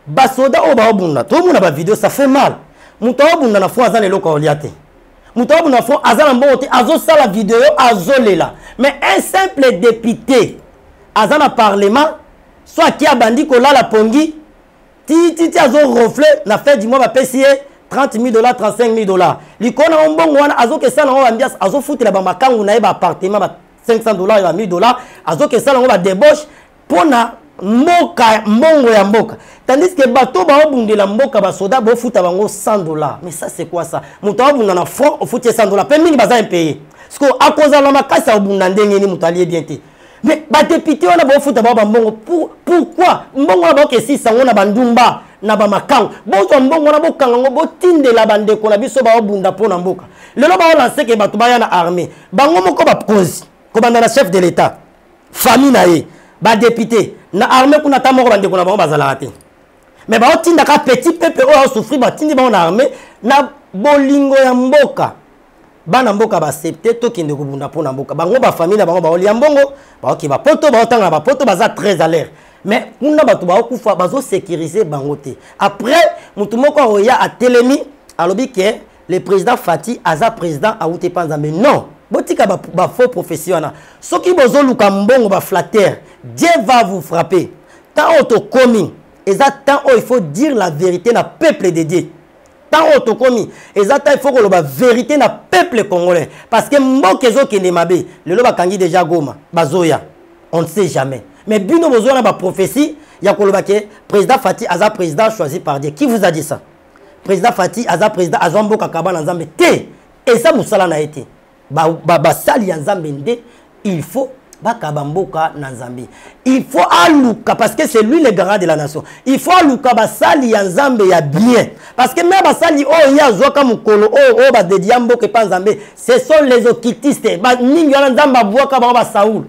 Ba soda o ba obunda. Tout le monde a ba vidéo, ça fait mal. Mutawabu na fo azana loko oliate. Mutawabu na fo azana mbote azo sala vidéo azolela. Mais un simple député azana parlement soit qui a bandi ko la pongi ti azo reflet na fait du mois ba pesier $30,000 $35,000. Likona mbongo wana azo ke sala ngo ambias azo futi la ba makangu na ba appartement ba $500 ya $1,000 azo ke sala ngo ba débauche pona mboka mbongo ya mboka tandis que bato ba obundela mboka ba soda bo futa bango $100 mais ça c'est quoi ça muto obunda na front au futi $100 pe mingi baza impayé parce que à cause la makasi obunda ndenge ni muto alié bien te mais ba député on a bo futa ba mbongo pourquoi mbongo ba ke 600 na bandumba na ba makango bo zo mbongo na bo kango bo tindela bande ko na biso ba obunda pona mboka lelo ba lancer ke bato ba ya na armée bango moko ba cause ko banda na chef de l'état famille na ye ba député na armée kuna tamoko bande kuna bango bazala te mais ba otinda ka petit peuple o souffrir ba tindi ba na armée na bolingo ya mboka bana mboka ba accepter to kende ko bunda pona mboka bango ba famille na bango ba olia mbongo ba ki ba poto ba otanga ba poto baza très à l'air mais kuna bato ba okufa bazo sécuriser bango te après mutu moko oya a telemi alobi ke le président Fati aza président a outé panza mais non botika ba faux professionnel soki bozo luka mbongo ba flatter Dieu va vous frapper tant auto commis et ça tant il faut dire la vérité na peuple de Dieu tant auto commis et ça il faut que la vérité na peuple congolais parce que mboka ezo kende mabe lelo bakangi déjà goma bazoya on ne sait jamais mais bino bozo na ba prophétie ya koloba ke président Fati aza président choisi par Dieu qui vous a dit ça président Fati aza président azomboka kabana nzambe te et ça musala na été ba sali ya nzambe nde il faut bakabamboka na nzambe il faut aluka parce que c'est lui le garant de la nation il faut aluka ba sali ya nzambe ya bien parce que même ba sali o ya zoka mukolo o ba de diambo ke pa nzambe ce sont les occultistes ba ningi wana nzamba bwaka ba Saoul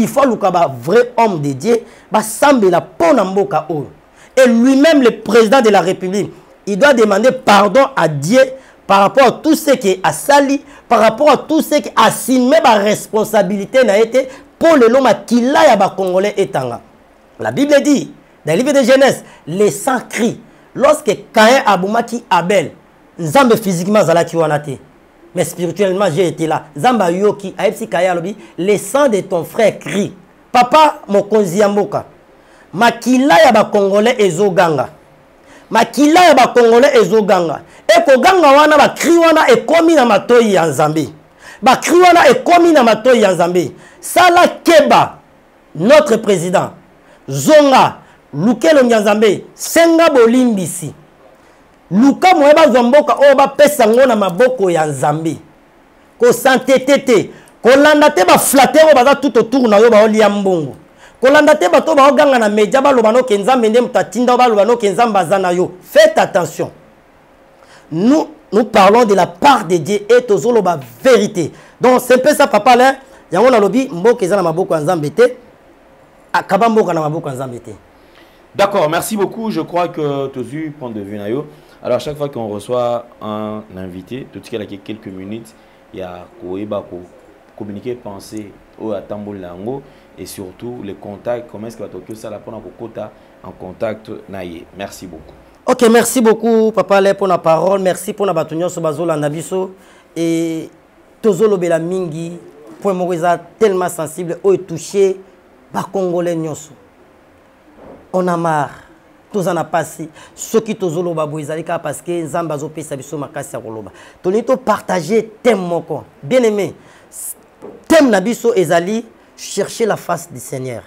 il faut le vrai homme de Dieu, semble la mboka oyo. Et lui-même, le président de la République, il doit demander pardon à Dieu par rapport à tout ce qui est à sali, par rapport à tout ce qui a assumé ma responsabilité n'a été pour le nom qui l'a ya congolais etanga. La Bible dit dans le livre de Genèse, les sangs crient lorsque Caïn aboumaki Abel, Nzambe physiquement zalaki wanate, mais spirituellement j'ai été là. Nzamba yoki aepsi Caïn alobi, les sangs de ton frère crient. Papa mokonzi yamboka. Makila ya ba congolais ezoganga. Makila ya ba congolais ezoganga. Eko ganga wana ba cri wana ekomi na matoyi ya Nzambe. Ba cri wana ekomi na matoyi ya Nzambe. Sala keba notre président zonga lukelo Nzambe senga bolimbisi. Luka moeba zomboka oba pesa ngona maboko ya Nzambe. Ko santetete ko landa te ba flatter ba tout autour na yo ba olia mbongo. Kolanda te bato ba oganga na media ba lobano ke Nzambe nde mutatinda ba lobano ke Nzambe azana yo. Faites attention. Nous parlons de la part de Dieu et tozolo ba vérité. Donc c'est un peu ça papa là, yango na lobi mboka ezana maboko ya Nzambe te. Akaba mboka na maboko ya Nzambe te. D'accord, merci beaucoup. Je crois que tozu point de vue na yo. Alors à chaque fois qu'on reçoit un invité, tout ce qu'il y a quelques minutes, il y a koeba ko communiquer, penser au atambol lango. Et surtout les contacts, comment est-ce que tu ça la prendre en contact naïe. Merci beaucoup. Ok, merci beaucoup papa pour la parole, merci pour la batunya so bazola nabiso et tozolo bela mingi point moza tellement sensible au touché ba congolais nyonso. On a marre. Tous en a passé ce qui tozolo ba boizalika parce que Nzamba zo pesa biso makasi ya koloba. Tonito partager thème moko. Bien aimé. Thème nabiso ezali cherchez la face du Seigneur.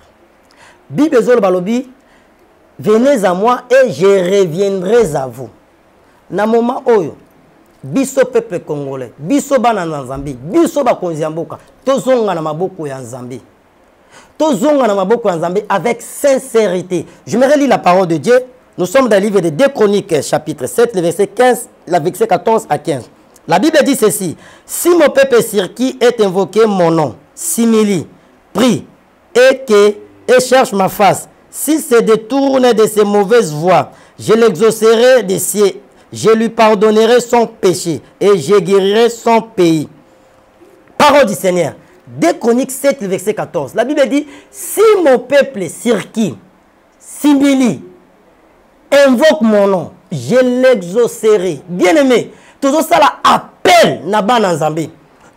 Bible zolo balobi, venez à moi et je reviendrai à vous. Na moment oyo, biso peuple congolais, biso bana Nzambe, biso ba konzi mboka, tozonga na maboko ya Nzambe. Tozonga na maboko ya Nzambe avec sincérité. Je me relis la parole de Dieu. Nous sommes dans le livre de 2 Chroniques, chapitre 7, le verset 15, le verset 14 à 15. La Bible dit ceci: si mon peuple sur qui est invoqué mon nom, simili, prie et cherche ma face, s'il se détourne de ses mauvaises voies, je l'exaucerai des cieux, je lui pardonnerai son péché et je guérirai son pays. Parole du Seigneur. 2 Chroniques 7, verset 14. La Bible dit, si mon peuple sur qui simili invoque mon nom, je l'exaucerai. Bien aimé, tout ça là appel naba Nzambe.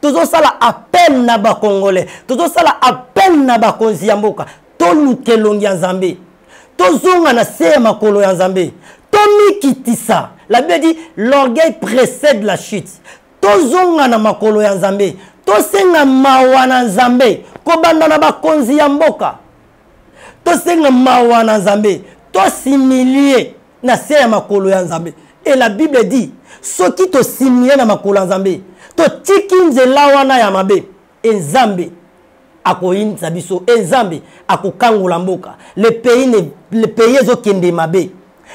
Tout ça là appel naba congolais. Tout ça là appel naba konzi ya mboka. To lukelongi ya Nzambe. To zonga na se makolo ya Nzambe. To mikitisa. La Bible dit l'orgueil précède la chute. To zonga na makolo ya Nzambe. To senga mawa na Nzambe. Ko banda na ba konzi ya mboka. To senga mawa na Nzambe. To similie na se makolo ya Nzambe. Et la Bible dit ce qui te similie na makolo ya Nzambe. To tikinze lawana ya mabe. Nzambe akoyinza biso, Nzambe akokangola mboka. Le pays ezokende mabe.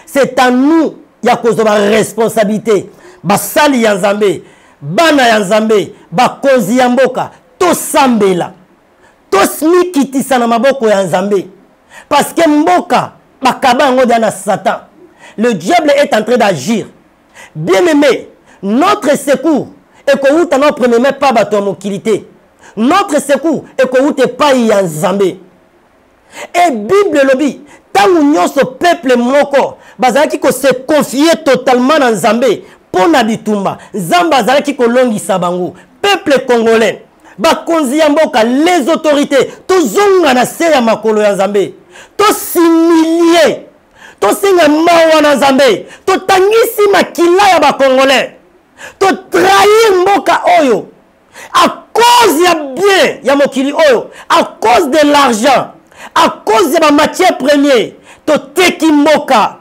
C'est à nous ya kozoba responsabilité. Basali ya Nzambe, bana ya Nzambe, bakonzi ya mboka, to sambela. To smikitisa na maboko ya Nzambe. Parce que mboka bakaba ngo na Satan. Le diable est en train d'agir. Bien aimé, notre secours et qu'on outa notre premier pas bato mokilité. Notre secours est qu'on outa pas ya Nzambe. Et Bible lobby, tant nyonso peuple moko, bazalaki ko se confier totalement dans Nzambe pour na bitumba. Nzamba bazalaki ko longisa bango. Peuple congolais, bakonzi ya mboka, les autorités, to zonga na se ya makolo ya Nzambe. To similie, to singa mawa na Nzambe, to tangisi makila ya ba congolais. To trahir mboka oyo à cause ya bien ya mokili oyo, à cause de l'argent, à cause de la matière première, to teki mboka,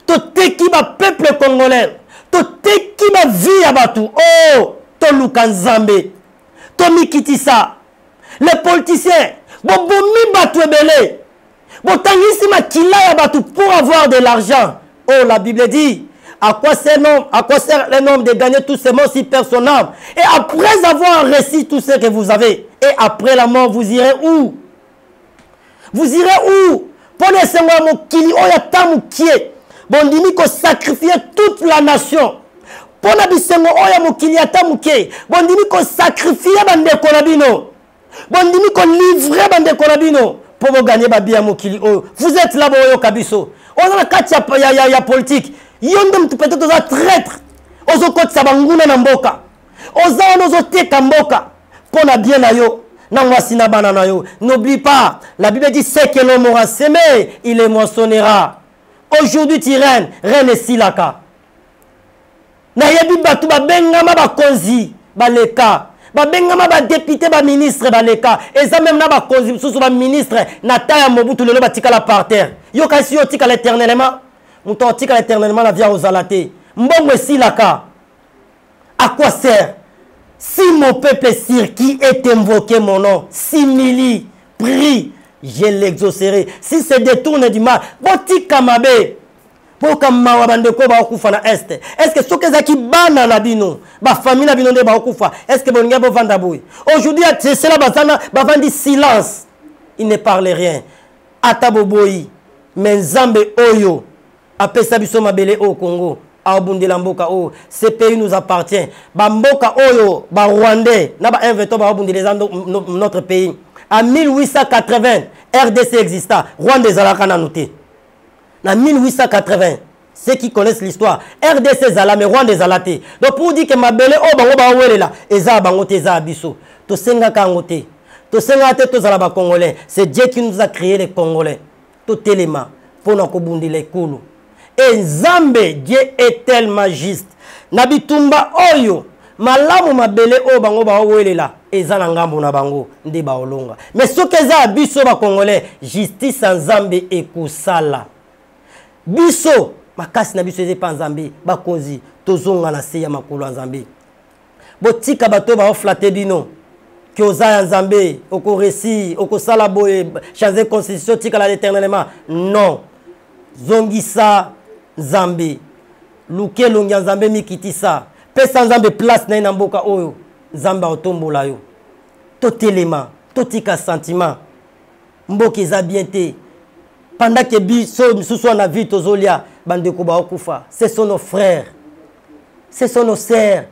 to teki ba peuple congolais, to teki ba vie ya batu. Oh, to luka Nzambe, to mikitisa. Les politiciens, bon bomi batu ebele, bon tangisi makila ya batu pour avoir de l'argent. Oh, la Bible dit, à quoi sert le nombre de gagner tous ces mots si personnels? Et après avoir réussi tout ce que vous avez, et après la mort, vous irez où? Vous irez où? Pour les seigneurs mokili oya tamukie. Bon dimi ko sacrifier toute la nation. Pour la bisengo oya mokili atamuke. Bon dimi ko sacrifier bande kolabino. Bon dimi ko livrer bande kolabino pour vous gagner babia mokili oyo. Vous êtes là boyo kabiso. On a kati ya politique. Yondem peut-être aux traître. Aux côtés sabanguna na mboka. Aux ozo teka mboka. Pour la bien na yo. N'oublie pas, la Bible dit c'est que l'homme aura semé, il les moissonnera. Aujourd'hui, tu reines, reine et silaka. Nayebi batu ba bengama ba konzi, ba leka. Ba bengama ba député, ba ministre, ba leka. Et ça même na ba konzi, sous ba ministre, na taya mobutu lelo ba tika la par terre. Yo kasi yo tika l'éternellement. Mouton tika l'éternellement la via aux alatés. Mbongo et silaka. À quoi sert? Si mon peuple sire qui est invoqué mon nom, simili, prie, je l'exaucerai. Si se détourne du mal, boti kamabe, pokama wabandeko ba okufa na est. Est-ce que ceux qui bana na bino, ba famille na bino de ba okufa, est-ce que bonga bo vanda boy? Aujourd'hui, c'est là bazana, ba vandi silence. Il ne parle rien. Ataboboyi, mais Nzambe oyo, apesa biso mabele au Congo. Ce pays nous appartient. Bamboka Oyo, ba Rwandais, n'a pas invité notre pays. En 1880, RDC exista. Rwanda Zalaka n'a noté. En 1880, ceux qui connaissent l'histoire, RDC Zala, mais Rwanda Zalate. Donc pour dire que ma belle, oh, bango ba ouele là, eza bangote eza abiso. To senga kangote. To senga te to zala ba Congolais. C'est Dieu qui nous a créé les Congolais. To telema pour nous kobundi les koulou. Et Nzambe, Dieu est tellement juste. Nabitumba oyo, malamu mabele o bango ba wele la, eza na ngambo na bango, nde ba olonga. Mais ce que za biso ba Congolais, justice en Nzambe ekusala. Biso, makasi na biso eze pa Nzambe, ba konzi, tozonga na se ya makolo Nzambe. Botika bato ba oflate bino. Que oza Nzambe, oko resi, oko sala boye, changer constitution tika la éternellement. Non. Zongisa Nzambe luke longia Nzambe mikitisa pesa Nzambe place na mboka oyo Nzambe otombola yo totelema totika sentiment mboka eza bien te pendant que biso misusu na vie tozolia bandeko ba okufa ce sont nos frères ce sont nos sœurs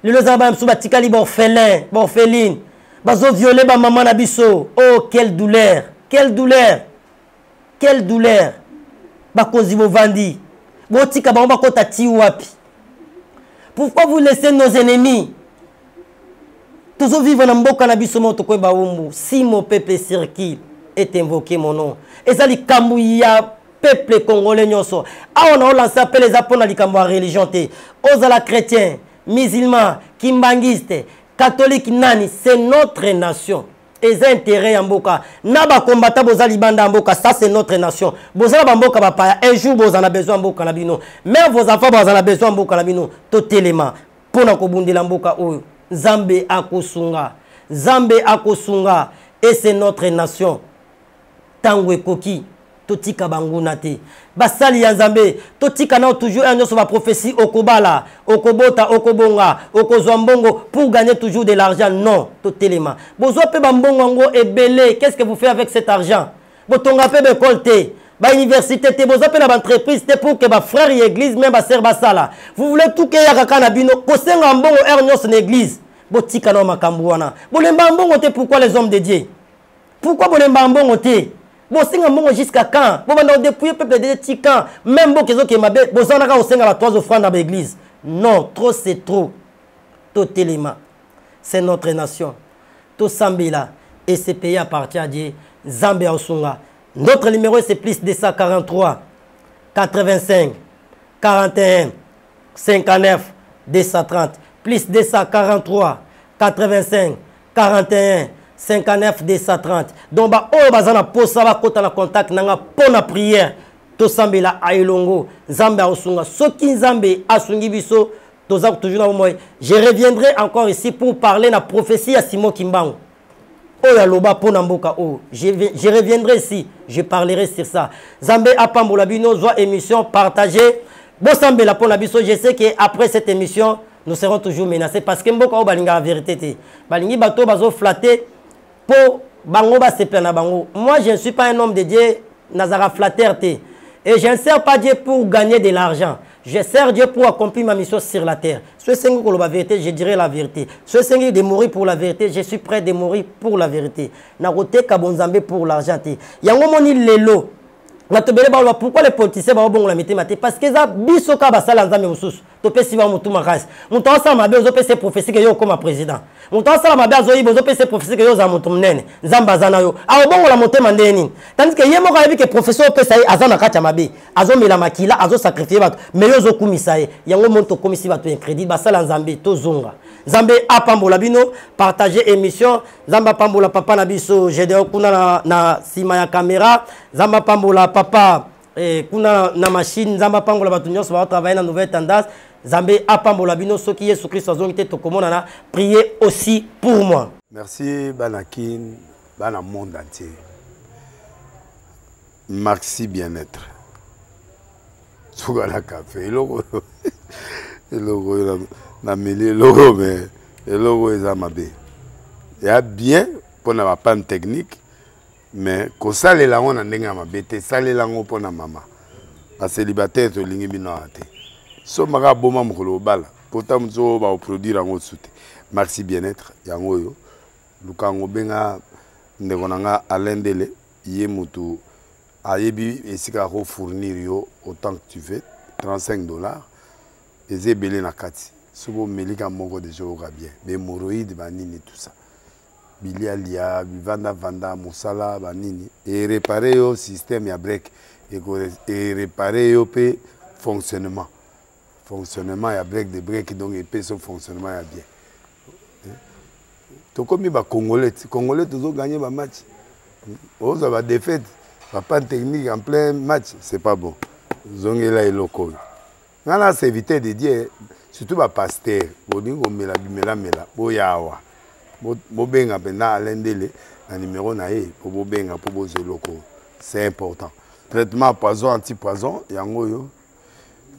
lelo Nzambe msuba tikali ba orphelin ba orpheline bazo violer ba maman na biso. Oh quelle douleur, quelle douleur, quelle douleur. Bakozi bovandi botika bango bakota ti wapi? Pourquoi vous laissez nos ennemis? Toujours vivre na mboka na biso moto ko ba umbu. Si mon peuple circule est invoqué mon nom. Ezali kambu ya peuple congolais nyonso. Ah on a lancé appel les apôtres na likambo religion te. Ozala chrétien, musulman, kimbangiste, catholique nani, c'est notre nation. Les intérêts en boka naba combattant bozali banda mboka, ça c'est notre nation. Bozala bamboka bapa un jour vous en avez besoin mboka na bino. Même vos enfants vous en avez besoin mboka na bino. Totelema pona ko bundela mboka oyo. Nzambe akosunga. Nzambe akosunga et c'est notre nation. Tango ekoki totika banguna te. Basali ya Nzambe totika na toujours un autre prophétie okobala, okobota, okobonga, okozwambongo pour gagner toujours de l'argent. Non, totelema. Bozo pe bambongo ngo ebele, qu'est-ce que vous faites avec cet argent? Botonga pe bekolte, ba université te bozo pe na entreprise te pour que ba frère et église même ba sœur basala. Vous voulez tout que ya kaka na bino, kosenga mbongo ernyos na église. Botika na makambu wana. Bolemba mbongo te pourquoi les hommes de Dieu? Pourquoi bolemba mbongo te? Bon, jusqu'à quand? Bon, depuis le peuple de Tikan, même bon, qu'ils ont qui m'appellent, bon, ça n'a pas au 3 offrandes dans l'église. Non, trop c'est trop. Tout élément. C'est notre nation. Tout Sambila. Et ce pays appartient à Dieu. Zambia Osunga. Notre numéro c'est plus 243 85 41 59 230. Plus 243 85 41 59 230. Donc ba o bazana posa ba kota na contact nanga pona prière to sambela ailongo Nzambe Osunga soki Nzambe asungi biso toza toujours na moi. Je reviendrai encore ici pour parler la prophétie à Simon Kimbangu. Oh ya loba pona mboka oh. Je reviendrai ici, je parlerai sur ça. Nzambe apambola bino zo émission partagée. Bo sambela pona biso, je sais que après cette émission nous serons toujours menacés parce que mboka o balinga la vérité te. Balingi bato bazo flatter pour bango ba se plana bango. Moi je ne suis pas un homme de Dieu, nazara flatteur te. Et je ne sers pas Dieu pour gagner de l'argent. Je sers Dieu pour accomplir ma mission sur la terre. Ce sengi pour la vérité, je dirai la vérité. Ce sengi de mourir pour la vérité, je suis prêt de mourir pour la vérité. Na rote kabonzambe pour l'argent te. Yango moni lelo. Pourquoi les politiciens vont bon la mettre? Parce que ça bisoka basala nzambe mususu. To pesi ba mutu makasi. Mutu asala mabe ozo pesi prophétie que yo comme président. Mutu asala mabe azoyi bozo pesi prophétie que yo za mutu mnene. Nzamba zana yo. Awo bongo la motema ndeni. Tandis que yemo ka yebi que professeur pesa azana kacha mabe. Azo mela makila, azo sacrifier bato. Mais yo zo kumisa ye. Yango monto komisi bato en crédit basala nzambe to zonga. Nzambe apambola bino, partager émission. Nzamba pambola papa na biso, Gédéon kuna na sima ya caméra. Nzamba pambola papa kuna na machine. Nzamba pambola batu nyonso ba travailler na nouvelle tendance. Nzambe apambola bino soki Yesu Christ azongite tokomona na prier aussi pour moi. Merci Banakin, bana monde entier. Merci bien-être. Sougala café, logo. Logo na mêlé logo mais logo est amabé. Il y a bien pour na panne technique mais ko sale la on ndenga mabete sale la ngo pour na mama. Ba célibataire to lingi bino ate. So maka boma mukolo bala. Pourtant mzo ba produire ngo soute. Merci bien-être yango yo. Lukango benga ndeko nanga alendele ye mutu ayebi esika ko fournir yo autant que tu veux $35 et zebele na kati. Sobo melika moko de joga bien. Be moroïde banini tout ça. Bilialia, vanda musala banini et réparer yo système ya break et réparer yo pe fonctionnement. Fonctionnement ya break de break donc et pe son fonctionnement ya bien. To comme ba congolais toujours gagner ba match. On ça va défaite, va pas technique en plein match, c'est pas bon. Zongela et loko. Ngala c'est éviter de dire surtout ba pasteur, bodingo mela boyawa. Bobenga pena alendele na numéro na ye pour bobenga pour bozo loko. C'est important. Traitement poison anti-poison yango yo.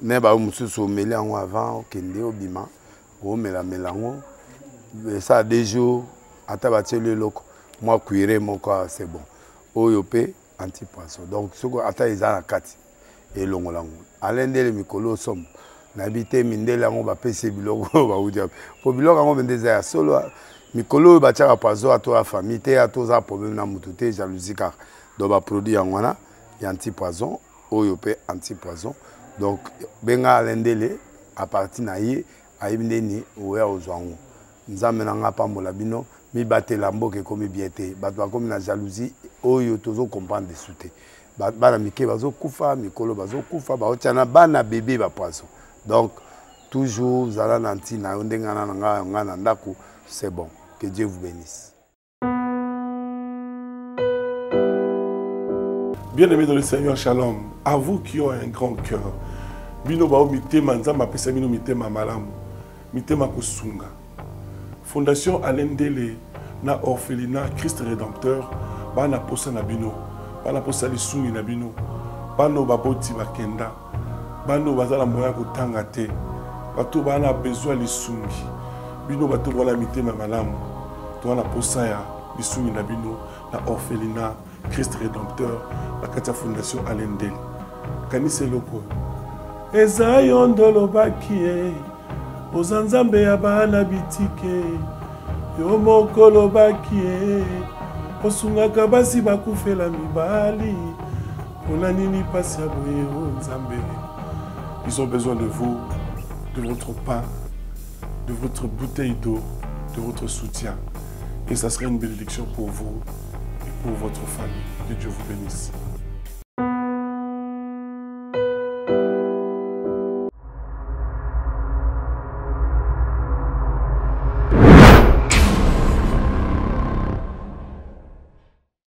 Ne ba mususu meli yango avant kende obima. O melango. Ça des jours ata bateli loko. Moi cuire mon corps c'est bon. Oyope anti-poison. Donc ce ko ata ezala kati et longolango. Alendele mikolo somme. N'habité mindele yango ba pese biloko ba udia. Po biloko yango bendeza solo mikolo ba tchaka poison à toi famille te à toi problème na mututé jalousie car do ba produit yango na anti-poison oyope anti-poison. Donc benga alendele à partir na ye ayibindeni oya ozwango. Nzambe nanga pambola bino mi batela mboke komi biete bato bakomi na jalousie oyo tozo comprendre desute bana mike bazo kufa mikolo bazo kufa baotiana bana bébé ba poisson. Donc toujours zala nanti na ndenga na nga na ndako c'est bon. Que Dieu vous bénisse. Bien-aimés dans le Seigneur, shalom. À vous qui ont un grand cœur. Bino bao mitema nzamba pesa bino mitema malamu. Mitema kosunga. Fondation Alendele na orphelinat Christ Rédempteur bana posa na bino. Bana posa lisungi na bino. Bano baboti bakenda. Bano bazala moya kotanga te. Bato bana besoin lisungi. Bino bato wala mitema malamu. To na posa ya lisungi na bino na orphelinat Christ Rédempteur la Katia Fondation Alendele. Kanise loko. Eza yondolo bakie. Ozanzambe ya bana bitike. Yo mokolo bakie. Osungaka basi bakufela mibali. Pona nini pasi ya boye onzambe. Ils ont besoin de vous, de votre pain, de votre bouteille d'eau, de votre soutien. Et ça serait une bénédiction pour vous et pour votre famille. Que Dieu vous bénisse.